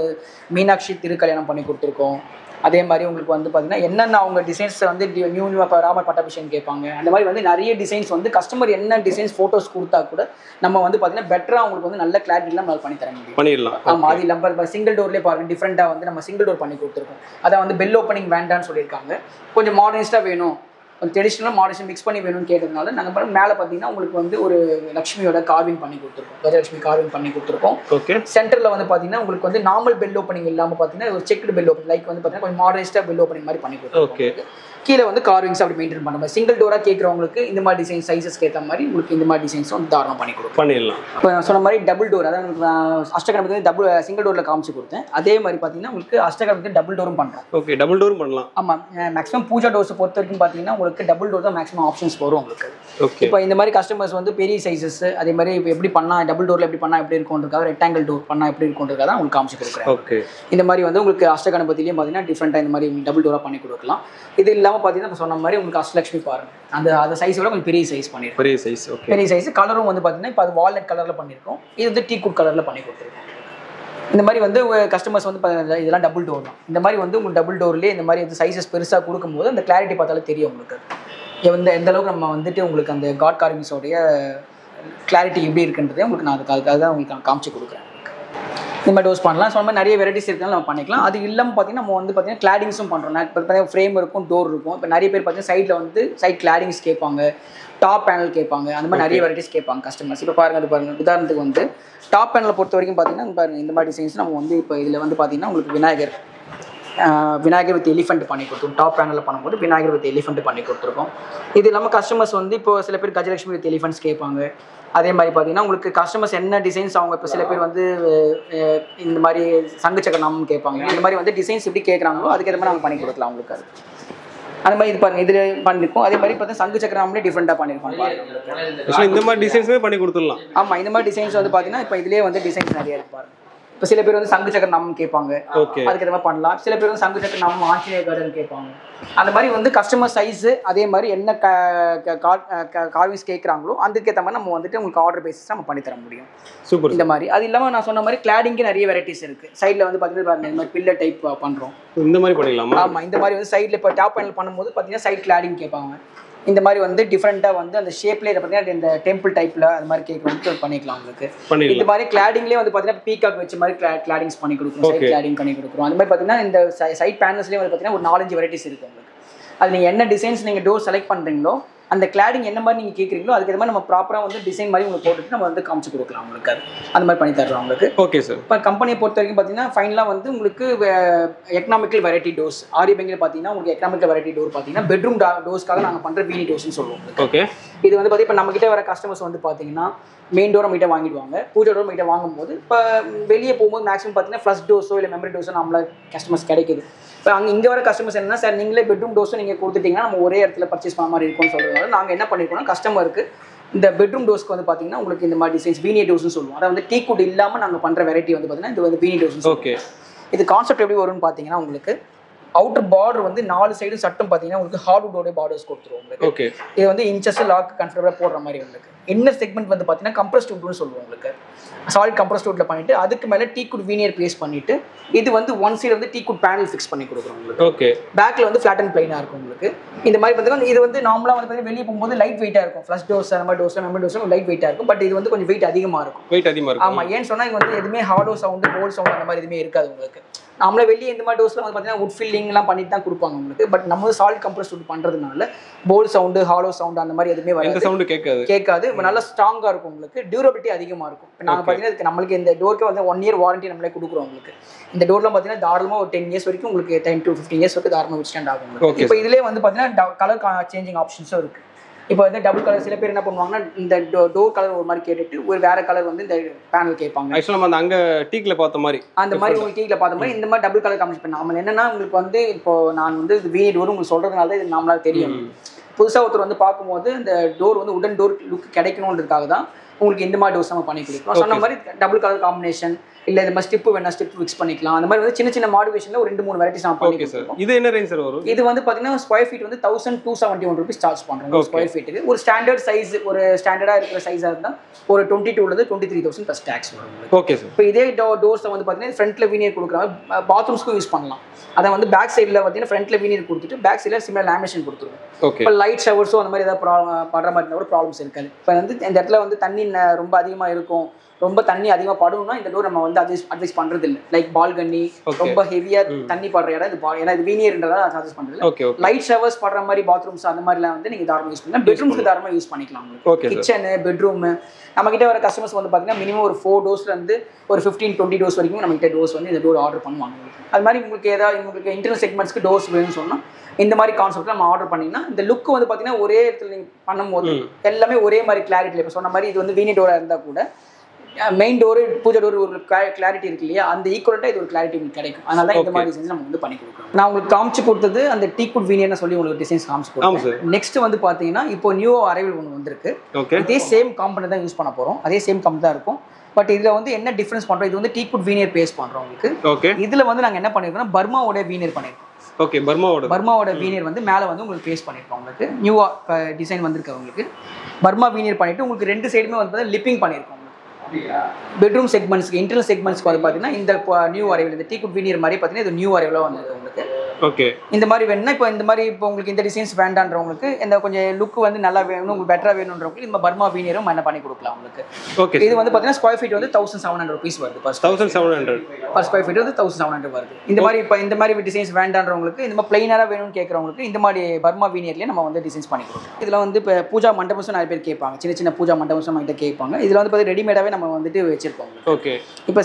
மீனாட்சி திருக்கல்யாணம் பண்ணி கொடுத்துருக்கோம். அதே மாதிரி உங்களுக்கு வந்து பார்த்தீங்கன்னா என்னென்ன அவங்க டிசைன்ஸ் வந்து நியூ இப்போ ராமர் பட்டாபிஷேகம் கேட்பாங்க. அந்த மாதிரி வந்து நிறைய டிசைன்ஸ் வந்து கஸ்டமர் என்ன டிசைன்ஸ் ஃபோட்டோஸ் கொடுத்தா கூட நம்ம வந்து பார்த்தீங்கன்னா பெட்டராக அவங்களுக்கு வந்து நல்ல கிளாரிட்டிலாம் நம்ம பண்ணி தர முடியும். பண்ணிடலாம். ஆமாம், அது இல்லாமல் சிங்கிள் டோர்லேயே பாருங்கள் டிஃப்ரெண்ட்டாக வந்து நம்ம சிங்கிள் டோர் பண்ணி கொடுத்துருக்கோம். அதை வந்து பெல் ஓப்பனிங் வேண்டான்னு சொல்லியிருக்காங்க. கொஞ்சம் மாடர்னிஸ்ட்டாக வேணும், கொஞ்சம் ட்ரெடிஷ்னலாக மாடர்ன் மிக்ஸ் பண்ணி வேணும்னு கேட்டதுனால நாங்கள் பாருங்கள் மேலே பார்த்தீங்கன்னா உங்களுக்கு வந்து ஒரு லக்ஷ்மியோட கார்விங் பண்ணி கொடுத்துருக்கோம். கஜலட்சுமி கார்விங் பண்ணி கொடுத்துருக்கோம். ஓகே. சென்டரில் வந்து பார்த்தீங்கன்னா உங்களுக்கு வந்து நார்மல் பெல் ஓப்பனிங் இல்லாமல் பார்த்தீங்கன்னா ஒரு செக்டு பெல் ஓப்பனிங் லைக் வந்து பார்த்தீங்கன்னா கொஞ்சம் மாடர்னிஸ்ட்டாக பெல் ஓப்பனிங் மாதிரி பண்ணி கொடுத்துருக்கோம். கீழே வந்து கார்விங்ஸ் அப்படி மெயின்டைன் பண்ண மாதிரி சிங்கிள் டோராக கேட்குறவங்களுக்கு இந்த மாதிரி டிசைன் சைஸஸ்க்கு ஏற்ற மாதிரி உங்களுக்கு இந்த மாதிரி டிசைன்ஸ் வந்து தாராளம் பண்ணி கொடுக்கும். பண்ணிடலாம். இப்போ சொன்ன மாதிரி டபுள் டோர், அதாவது அஷ்டகணபதி டபுள் சிங்கிள் டோரில் காமிச்சு கொடுத்தேன். அதே மாதிரி பார்த்தீங்கன்னா உங்களுக்கு அஷ்டகணபதி டபுள் டோரும் பண்ணுறோம். ஓகே, டபுள் டோரும் பண்ணலாம். ஆமாம், மேக்ஸிமம் பூஜா டோர்ஸை பொறுத்த வரைக்கும் பார்த்தீங்கன்னா உங்களுக்கு டபுள் டோர் தான் மேக்ஸிமம் ஆப்ஷன்ஸ் வரும் உங்களுக்கு. ஓகே. இப்போ இந்த மாதிரி கஸ்டமர்ஸ் வந்து பெரிய சைஸஸ் அதே மாதிரி இப்போ எப்படி பண்ணால் டபுள் டோரில் எப்படி பண்ணால் எப்படி இருக்கும்ன்றதுக்காக ரெக்டாங்கிள் டோர் பண்ணால் எப்படி இருக்கும்ன்றதுக்காக தான் உங்களுக்கு காமிச்சு கொடுக்குறேன். ஓகே. இந்த மாதிரி வந்து உங்களுக்கு அஷ்டகணபதிலையும் பார்த்தீங்கன்னா டிஃப்ரெண்ட்டாக இந்த மாதிரி டபுள் டோராக பண்ணி கொடுக்கலாம். இது இல்லாமல் பார்த்தீங்கன்னா சொன்ன மாதிரி உங்களுக்கு அஷ்டலட்சுமி பாருங்க, அந்த சைஸோட கொஞ்சம் பெரிய சைஸ் பண்ணிருக்கோம். பெரிய சைஸ். ஓகே. பெரிய சைஸ். கலரும் வந்து பார்த்தீங்கன்னா இப்போ அது வால்நட் கலரில் பண்ணியிருக்கோம். இது வந்து டீக்குட் கலரில் பண்ணி கொடுத்துருக்கோம். இந்த மாதிரி வந்து கஸ்டமர்ஸ் வந்து இதெல்லாம் டபுள் டோர் தான். இந்த மாதிரி வந்து உங்களுக்கு டபுள் டோர்லேயே இந்த மாதிரி வந்து சைஸஸ் பெருசாக கொடுக்கும்போது அந்த கிளாரிட்டி பார்த்தாலே தெரியும் உங்களுக்கு எந்த அளவுக்கு நம்ம வந்துட்டு உங்களுக்கு அந்த காட் கார்விங்ஸோடைய கிளாரிட்டி எப்படி இருக்குன்றதே உங்களுக்கு நான் அதுக்காக தான் உங்களுக்கு நான் காமிச்சு கொடுக்குறேன். இந்த மாதிரி டோஸ் பண்ணலாம். ஸோ அந்த மாதிரி நிறைய வெரைட்டிஸ் இருக்குனால நம்ம பண்ணிக்கலாம். அது இல்லாமல் பார்த்தீங்கன்னா நம்ம வந்து பார்த்தீங்கன்னா கிளாடிங்ஸும் பண்ணுறோம். இப்போ பார்த்தீங்கன்னா ஃப்ரேம் இருக்கும், டோர் இருக்கும். இப்போ நிறைய பேர் பார்த்தீங்கன்னா சைடில் வந்து சைட் கிளாடிங்ஸ் கேட்பாங்க, டாப் பேனல் கேட்பாங்க. அந்த மாதிரி நிறைய வெரைட்டிஸ் கேட்பாங்க கஸ்டமர்ஸ். இப்போ பாருங்கள், அது பாருங்கள், உதாரணத்துக்கு வந்து டாப் பேனலை பொறுத்த வரைக்கும் பார்த்தீங்கன்னா பாருங்கள், இந்த மாதிரி டிசைன்ஸ் நம்ம வந்து இப்போ இதில் வந்து பார்த்தீங்கன்னா உங்களுக்கு விநாயகர் வித் எலிஃபெண்ட் பண்ணி கொடுத்துருக்கோம். டாப் பேனலில் பண்ணும்போது விநாயகர் வித் எலிஃபெண்ட் பண்ணி கொடுத்துருக்கோம். இது இல்லாமல் கஸ்டமர்ஸ் வந்து இப்போ சில பேர் கஜலட்சுமி வித் எலிஃபெண்ட்ஸ் கேட்பாங்க. அதே மாதிரி பார்த்தீங்கன்னா உங்களுக்கு கஸ்டமர்ஸ் என்ன டிசைன்ஸ் அவங்க இப்போ சில பேர் வந்து இந்த மாதிரி சங்கு சக்கரம் கேட்பாங்க. அந்த மாதிரி வந்து டிசைன்ஸ் எப்படி கேட்குறாங்களோ அதுக்கேற்ற மாதிரி நாங்கள் பண்ணி கொடுக்கலாம் அவங்களுக்கு. அந்த மாதிரி இது பாருங்கள், இதில் பண்ணியிருக்கோம். அதே மாதிரி பார்த்தீங்கன்னா சங்கு சக்கரம்லேயே டிஃப்ரெண்ட்டாக பண்ணியிருக்கோம் பாருங்கள். இந்த மாதிரி டிசைன்ஸுமே பண்ணி கொடுத்துடலாம். ஆமாம், இந்த மாதிரி டிசைன்ஸ் வந்து பார்த்தீங்கன்னா இப்போ இதிலே வந்து டிசைன்ஸ் நிறைய இருக்கு பாருங்கள். இப்போ சில பேர் வந்து சங்கு சக்கர நாமம் கேட்பாங்க, அதுக்கேற்ற மாதிரி பண்ணலாம். சில பேர் வந்து சங்கு சக்கர நாமம் ஆஞ்சநேய கார்டன் கேட்பாங்க. அந்த மாதிரி வந்து கஸ்டமர் சைஸு அதே மாதிரி என்ன கார்விங்ஸ் கேட்குறாங்களோ அதுக்கேற்ற மாதிரி நம்ம வந்துட்டு உங்களுக்கு ஆர்டர் பேசிஸ் நம்ம பண்ணி தர முடியும். சூப்பர். இந்த மாதிரி அது இல்லாமல் நான் சொன்ன மாதிரி கிளாடிங்கு நிறைய வெரைட்டிஸ் இருக்குது. சைடில் வந்து பார்த்தீங்கன்னா பாருங்கள், இந்த மாதிரி பில்லர் டைப் பண்ணுறோம். இந்த மாதிரி பண்ணிடலாமா? ஆமாம், இந்த மாதிரி வந்து சைடில் இப்போ டாப் பேனல் பண்ணும்போது பார்த்தீங்கன்னா சைட் கிளாடிங் கேட்பாங்க. இந்த மாதிரி வந்து டிஃப்ரெண்ட்டாக வந்து அந்த ஷேப்லேயே பார்த்தீங்கன்னா இந்த டெம்பிள் டைப்பில் அது மாதிரி கேட்குறோம் பண்ணிக்கலாம் உங்களுக்கு. இந்த மாதிரி கிளாடிங்லேயே வந்து பார்த்தீங்கன்னா பீகாக் வச்ச மாதிரி கிளாடிங்ஸ் பண்ணி கொடுக்குறோம், சைட் கிளாடிங் பண்ணி கொடுக்குறோம். அந்த மாதிரி பார்த்தீங்கன்னா இந்த சைட் பேனல்ஸ்லேயே வந்து பார்த்தீங்கன்னா ஒரு 4-5 வெரைட்டிஸ் இருக்குது உங்களுக்கு. அது நீங்கள் என்ன டிசைன்ஸ் நீங்கள் டோர் செலக்ட் பண்ணுறீங்களோ அந்த கிளாடிங் என்ன மாதிரி நீங்கள் கேட்குறீங்களோ அதுக்கு மாதிரி நம்ம ப்ராப்பராக வந்து டிசைன் மாதிரி உங்களுக்கு போட்டுட்டு நம்ம வந்து காமிச்சு கொடுக்கலாம் உங்களுக்கு. அது அந்த மாதிரி பண்ணி தர்றோம் உங்களுக்கு. Okay sir. இப்போ கம்பெனியை பொறுத்த வரைக்கும் பார்த்தீங்கன்னா ஃபைனலாக வந்து உங்களுக்கு எக்கனாமிக்கல் வெரைட்டி டோர்ஸ் ஆரி பெங்கில் பார்த்தீங்கன்னா உங்களுக்கு எக்கனாமிக்கல் வெரைட்டி டோர் பார்த்தீங்கன்னா பெட்ரூம் டோர்ஸ்க்காக நாங்கள் பண்ணுற வீனி டோர்ஸ்னு சொல்லுவோம். ஓகே. இது வந்து பார்த்தீங்கன்னா இப்போ நம்மகிட்ட வர கஸ்டமர்ஸ் வந்து பார்த்தீங்கன்னா மெயின் டோர் நம்மகிட்ட வாங்கிடுவாங்க. பூஜை டோர் நம்மகிட்ட வாங்கும்போது இப்போ வெளியே போகும்போது மேக்ஸிமம் பார்த்தீங்கன்னா ஃப்ளஷ் டோர்ஸோ இல்லை மெமரி டோர்ஸோ நம்மள கஸ்டமர்ஸ் கிடைக்குது. இப்போ இங்கே வர கஸ்டமர்ஸ் என்ன சார், நீங்களே பெட்ரூம் டோர்ஸும் நீங்கள் கொடுத்துட்டிங்கன்னா நம்ம ஒரே இடத்துல பர்ச்சேஸ் பண்ண மாதிரி இருக்கும்னு சொல்கிறதுனால நாங்கள் என்ன பண்ணியிருக்கோம்னா கஸ்டமருக்கு இந்த பெட்ரூம் டோர்ஸ்க்கு வந்து பார்த்தீங்கன்னா உங்களுக்கு இந்த மாதிரி டிசைன்ஸ் வீனியர் டோர்ஸ்னு சொல்லுவோம். அதை வந்து டீ குட் இல்லாமல் நாங்கள் பண்ணுற வெரைட்டி வந்து பார்த்தீங்கன்னா இது வந்து வீனியர் டோர்ஸ். ஓகே. இது கான்செப்ட் எப்படி வரும்னு பார்த்தீங்கன்னா உங்களுக்கு அவுட்டர் பார்டர் வந்து 4 சைடும் சட்டம் பார்த்தீங்கன்னா உங்களுக்கு ஹார்ட்வுட்டோட பார்டர்ஸ் கொடுத்துருவோம் உங்களுக்கு. ஓகே. இது வந்து இன்ச்சஸ் லாக் கன்ஃபர்டபுளாக போடுற மாதிரி உங்களுக்கு. இன்னர் செக்மெண்ட் வந்து பார்த்தீங்கன்னா கம்ப்ரஸ்ட் வுட்னு சொல்லுவோம் உங்களுக்கு. சாலிட் கம்ப்ரஸ்ட் வுட்ல பண்ணிட்டு அதுக்கு மேலே டீ குட் வீனியர் பேஸ் பண்ணிட்டு இது வந்து ஒன் சைடு வந்து டீ குட் பேனல் ஃபிக்ஸ் பண்ணி கொடுக்குறோம் உங்களுக்கு. ஓகே. பேக்கில் வந்து ஃபிளாட் அண்ட் பிளைனாக இருக்கும் உங்களுக்கு. இந்த மாதிரி பார்த்தீங்கன்னா இது வந்து நார்மலாக வந்து பார்த்தீங்கன்னா வெளியே போகும்போது லைட் வெயிட்டாக இருக்கும். ஃப்ளஷ் டோர்ஸ் அந்த மாதிரி டோர்ஸ் மெமரி டோர்ஸ் லைட் வெயிட்டாக இருக்கும். பட் இது வந்து கொஞ்சம் வெயிட் அதிகமாக இருக்கும். வெயிட் அதிகமாக இருக்கும். ஆமாம், ஏன்னு சொன்னால் இது வந்து எதுவுமே ஹார்டோ சவுண்டு போல் சவுண்ட் அந்த மாதிரி எதுவுமே இருக்காது உங்களுக்கு. நம்மள வெளியே இந்த மாதிரி டோர்ஸ்லாம் வந்து பார்த்தீங்கன்னா வுட் ஃபில்லிங்லாம் பண்ணிட்டு தான் கொடுப்பாங்க உங்களுக்கு. பட் நம்ம வந்து சாலிட் கம்ப்ரஸ்ட் வுட் பண்ணுறதுனால போல் சவுண்டு ஹாலோ சவுண்டு அந்த மாதிரி எதுவுமே வராது. சவுண்டு கேட்காது. நல்லா ஸ்ட்ராங்காக இருக்கும் உங்களுக்கு. டியூரபிலிட்டி அதிகமாக இருக்கும். இப்போ நாங்கள் பார்த்தீங்கன்னா இதுக்கு நம்மளுக்கு இந்த டோருக்கு வந்து 1 இயர் வாரண்டி நம்மளே கொடுக்குறோம் உங்களுக்கு. இந்த டோர்லாம் பார்த்தீங்கன்னா தாராளமாக ஒரு 10 இயர்ஸ் வரைக்கும் உங்களுக்கு 10 to 15 இயர்ஸ் வரைக்கும் தாராளமாக விட்ஸ்டாண்ட் ஆகும். இப்போ இதிலே வந்து பார்த்தீங்கன்னா கலர் சேஞ்சிங் ஆப்ஷன்ஸும் இருக்குது. இப்போ வந்து டபுள் கலர் சில பேர் என்ன பண்ணுவாங்கன்னா இந்த டோர் கலர் ஒரு மாதிரி கேட்டுட்டு ஒரு வேற கலர் வந்து இந்த பேனல் கேட்பாங்க. ஆக்சுவலாக நம்ம அங்கே டீக்கில் பார்த்த மாதிரி அந்த மாதிரி உங்களுக்கு டீக்கில் பார்த்த மாதிரி இந்த மாதிரி டபுள் கலர் காமிச்சு பண்ண நம்ம என்னன்னா உங்களுக்கு வந்து இப்போ நான் வந்து இது வீடு டோர் உங்களுக்கு சொல்கிறதுனால தான் இது நம்மளால தெரியும். புதுசாக ஒருத்தர் வந்து பார்க்கும்போது இந்த டோர் வந்து உடன் டோர் லுக் கிடைக்கணுன்றதுக்காக தான் உங்களுக்கு இந்த மாதிரி டோர்ஸ் நம்ம பண்ணி கொடுக்குறோம். சொன்ன மாதிரி டபுள் கலர் காம்பினேஷன் இல்லை இந்த மாதிரி ஸ்டிப்பு வேணா ஸ்டிப் ஃபிக்ஸ் பண்ணிக்கலாம். அந்த மாதிரி வந்து சின்ன சின்ன மாடிஃபிகேஷனில் ஒரு 2-3 வெரைட்டிஸ் நான் பண்ணி கொடுத்துருக்கோம். இது என்ன ரேஞ்ச் சார் வரும்? இது வந்து பார்த்தீங்கன்னா ஸ்கொயர் ஃபீட் வந்து 1271 rupees சார்ஜ் பண்ணுறோம் ஸ்கொயர் ஃபீட்டுக்கு. ஒரு ஸ்டாண்டர்ட் சைஸ் ஒரு ஸ்டாண்டர்டாக இருக்கிற சைஸாக இருந்தால் ஒரு 22 to 23,000 + டேக்ஸ் வரும். Okay sir. இப்போ இதே டோர்ஸை வந்து பார்த்தீங்கன்னா ஃப்ரண்ட்டில் வீனியர் கொடுக்குறாங்க, பாத்ரூம்ஸ்க்கும் யூஸ் பண்ணலாம். அதை வந்து பேக் சைடில் பார்த்தீங்கன்னா ஃப்ரண்ட்டில் வீனியர் கொடுத்துட்டு பேக் சைடில் சிமிலர் லேமினேஷன் கொடுத்துருவோம். ஓகே. இப்போ லைட் ஷவர்ஸோ அந்த மாதிரி ஏதாவது படுற மாதிரி இருந்தால் கூட ப்ராப்ளம்ஸ் இருக்காது. இப்போ வந்து இந்த இடத்துல வந்து தண்ணி ரொம்ப அதிகமாக இருக்கும், ரொம்ப தண்ணி அதிகமாக படும்னா இந்த டோர் நம்ம வந்து அட்வைஸ் பண்ணுறது இல்லை. லைக் பால்கனி ரொம்ப ஹெவியாக தண்ணி படுற இடம் இது ஏன்னா இது வீனியர்ன்றதால அட்வைஸ் பண்ணுறது. ஓகே. லைட் ஷவர்ஸ் படுற மாதிரி பாத்ரூம்ஸ் அந்த மாதிரிலாம் வந்து நீங்கள் தாராளமாக யூஸ் பண்ணலாம். பெட்ரூம்ஸ்க்கு தாராளமாக யூஸ் பண்ணிக்கலாம். உங்களுக்கு கிச்சனு பெட்ரூமு நம்மகிட்ட வர கஸ்டமர்ஸ் வந்து பார்த்தீங்கன்னா மினிமம் ஒரு 4 டோர்ஸ்லேருந்து ஒரு 15-20 டோர்ஸ் வரைக்கும் நம்மகிட்ட டோர்ஸ் வந்து இந்த டோர் ஆர்டர் பண்ணுவாங்க. அது மாதிரி உங்களுக்கு ஏதாவது உங்களுக்கு இன்டர்னல் செக்மெண்ட்ஸ்க்கு டோர்ஸ் வேணும்னு சொன்னால் இந்த மாதிரி கான்செப்ட்டில் நம்ம ஆர்டர் பண்ணிங்கன்னா இந்த லுக் வந்து பார்த்தீங்கன்னா ஒரே இடத்துல நீங்கள் பண்ணும்போது எல்லாமே ஒரே மாதிரி கிளாரிட்டியில் இப்போ சொன்ன மாதிரி இது வந்து வீனி டோராக இருந்தால் கூட மெயின் டோரு பூஜை டோர் ஒரு கிளாரிட்டி இருக்கு இல்லையா, அந்த ஈக்குவலட்டாக இது ஒரு கிளாரிட்டி உங்களுக்கு கிடைக்கும். அதனால தான் இந்த மாதிரி டிசைன்ஸ் நம்ம வந்து பண்ணி கொடுக்குறோம். நான் உங்களுக்கு காமிச்சு கொடுத்தது அந்த டீ குட் வீனியர்னு சொல்லி உங்களுக்கு டிசைன்ஸ் காமிச்சு கொடுத்தேன். நெக்ஸ்ட் வந்து பார்த்தீங்கன்னா இப்போ நியூ அரைவல் ஒன்று வந்திருக்கு. இதே சேம் காம்பனி தான் யூஸ் பண்ண போகிறோம், அதே சேம் கம்பெனி தான் இருக்கும். பட் இதில் வந்து என்ன டிஃப்ரென்ஸ் பண்ணுறோம், இது வந்து டீ குட் வீனியர் பேஸ் பண்ணுறோம் உங்களுக்கு. ஓகே. இதில் வந்து நாங்கள் என்ன பண்ணியிருக்கோம்னா பர்மாவோட வீனியர் பண்ணியிருக்கோம். ஓகே. பர்மாவோட வீனியர் வந்து மேலே வந்து உங்களுக்கு பேஸ் பண்ணியிருக்கோம். உங்களுக்கு நியூவாக டிசைன் வந்திருக்கு. உங்களுக்கு பர்மா வீனியர் பண்ணிவிட்டு உங்களுக்கு 2 சைடுமே வந்து லிப்பிங் பண்ணியிருக்கோம். பெட்ரூம் செக்மெண்ட்ஸ்க்கு இன்டர்னல் செக்மெண்ட்ஸ்க்கு வந்து பார்த்தீங்கன்னா இந்த நியூ அரைவல் இந்த டீ குட் வீனியர் மாதிரி பார்த்தீங்கன்னா இது நியூ அரைவலாக வந்தது உங்களுக்கு. ஓகே. இந்த மாதிரி வேணும்னா இப்போ உங்களுக்கு இந்த டிசைன்ஸ் வேண்டான்றவங்களுக்கு இந்த கொஞ்சம் லுக் வந்து நல்லா வேணும், உங்களுக்கு பெட்டராக வேணுன்றவங்களுக்கு இந்த பர்மா வீனியரும் என்ன பண்ணி கொடுக்கலாம் உங்களுக்கு. ஓகே. இது வந்து பார்த்தீங்கன்னா ஸ்கொயர் ஃபீட் வந்து 1700 rupees வருது. 1700 per square feet வந்து 1700 வருது. இந்த மாதிரி டிசைன்ஸ் வேண்டான்றவங்களுக்கு, இந்த மாதிரி பிளைனாக வேணும்னு கேட்குறவங்களுக்கு இந்த மாதிரி பர்மா வீனியர்லேயே நம்ம வந்து டிசைன்ஸ் பண்ணி கொடுக்கலாம். இதில் வந்து இப்போ பூஜா மண்டபம்ஸும் நிறைய பேர் கேட்பாங்க, சின்ன சின்ன பூஜா மண்டபம்ஸும் நம்மகிட்ட கேட்பாங்க. இதில் வந்து பார்த்தீங்கன்னா ரெடிமேடாகவே நம்ம வந்துட்டு வச்சிருக்கோம். ஓகே. இப்போ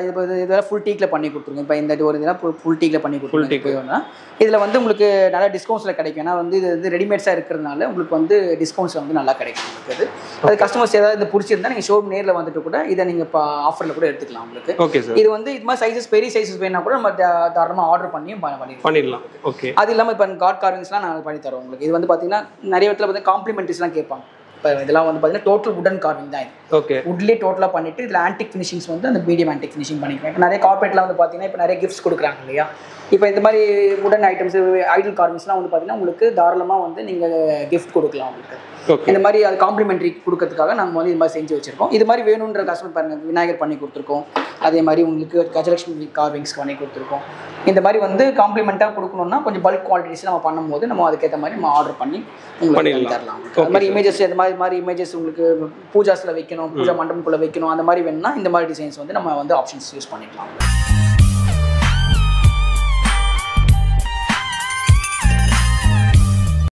இதெல்லாம் ஃபுல் டீக்கில் பண்ணி கொடுத்துருங்க. இப்போ இந்த ஒரு இதெல்லாம் ஃபுல் டீக்கில் பண்ணி கொடுத்துருங்க. இதில் வந்து உங்களுக்கு நல்லா டிஸ்கவுண்ட்ஸில் கிடைக்கும். ஏன்னா வந்து இது வந்து ரெடிமேட்ஸாக இருக்கிறதுனால உங்களுக்கு வந்து டிஸ்கவுண்ட்ஸ் வந்து நல்லா கிடைக்கும் உங்களுக்கு. அது கஸ்டமர்ஸ் ஏதாவது இந்த பிடிச்சிருந்தா நீங்கள் ஷோரூம் நேரில் வந்துட்டு கூட இதை நீங்கள் இப்போ ஆஃபரில் கூட எடுத்துக்கலாம் உங்களுக்கு. Okay sir. இது வந்து இது மாதிரி சைஸஸ், பெரிய சைஸஸ் வேணா கூட நம்ம தாராளமாக ஆர்டர் பண்ணிடலாம். ஓகே. அது இல்லாமல் இப்போ காட் கார்விங்ஸ்லாம் நான் பண்ணி தரோம் உங்களுக்கு. இது வந்து பார்த்தீங்கன்னா நிறைய இடத்துல வந்து காம்ப்ளிமெண்ட்ரிஸ்லாம் கேட்பாங்க. இப்போ இதெல்லாம் வந்து பார்த்தீங்கன்னா டோட்டல் வுடன் கார்விங் தான் இது. ஓகே. வுட்லேயே டோட்டலாக பண்ணிட்டு இதில் ஆன்டிக் ஃபினிஷிங்ஸ் வந்து அந்த மீடியம் ஆன்டிக் ஃபினிஷிங் பண்ணிக்கிறேன். இப்போ நிறைய கார்பரேட்லாம் வந்து பார்த்தீங்கன்னா இப்போ நிறைய கிஃப்ட்ஸ் கொடுக்குறாங்க இல்லையா. இப்போ இந்த மாதிரி வுடன் ஐட்டம்ஸ், ஐடல் கார்விங்ஸ்லாம் வந்து பார்த்தீங்கன்னா உங்களுக்கு தாராளமாக வந்து நீங்கள் கிஃப்ட் கொடுக்கலாம் உங்களுக்கு. இந்த மாதிரி அது காம்ப்ளிமெண்ட்ரி கொடுக்கறதுக்காக நாங்கள் வந்து இது மாதிரி செஞ்சு வச்சிருக்கோம். இது மாதிரி வேணுன்ற கஸ்டமர் பாருங்கள், விநாயகர் பண்ணி கொடுத்துருக்கோம். அதே மாதிரி உங்களுக்கு கஜலட்சுமி கார்விங்ஸ் பண்ணி கொடுத்துருக்கோம். இந்த மாதிரி வந்து காம்ப்ளிமெண்ட்டாக கொடுக்கணும்னா கொஞ்சம் பல்க் குவாலிட்டிஸ் நம்ம பண்ணும்போது நம்ம அதுக்கேற்ற மாதிரி நம்ம ஆர்டர் பண்ணி உங்களுக்கு தரலாம். அது மாதிரி இமேஜஸ், இந்த மாதிரி இமேஜஸ் உங்களுக்கு பூஜாஸில் வைக்கணும், பூஜா மண்டபத்துக்குள்ளே வைக்கணும், அந்த மாதிரி வேணும்னா இந்த மாதிரி டிசைன்ஸ் வந்து நம்ம வந்து ஆப்ஷன்ஸ் யூஸ் பண்ணிக்கலாம்.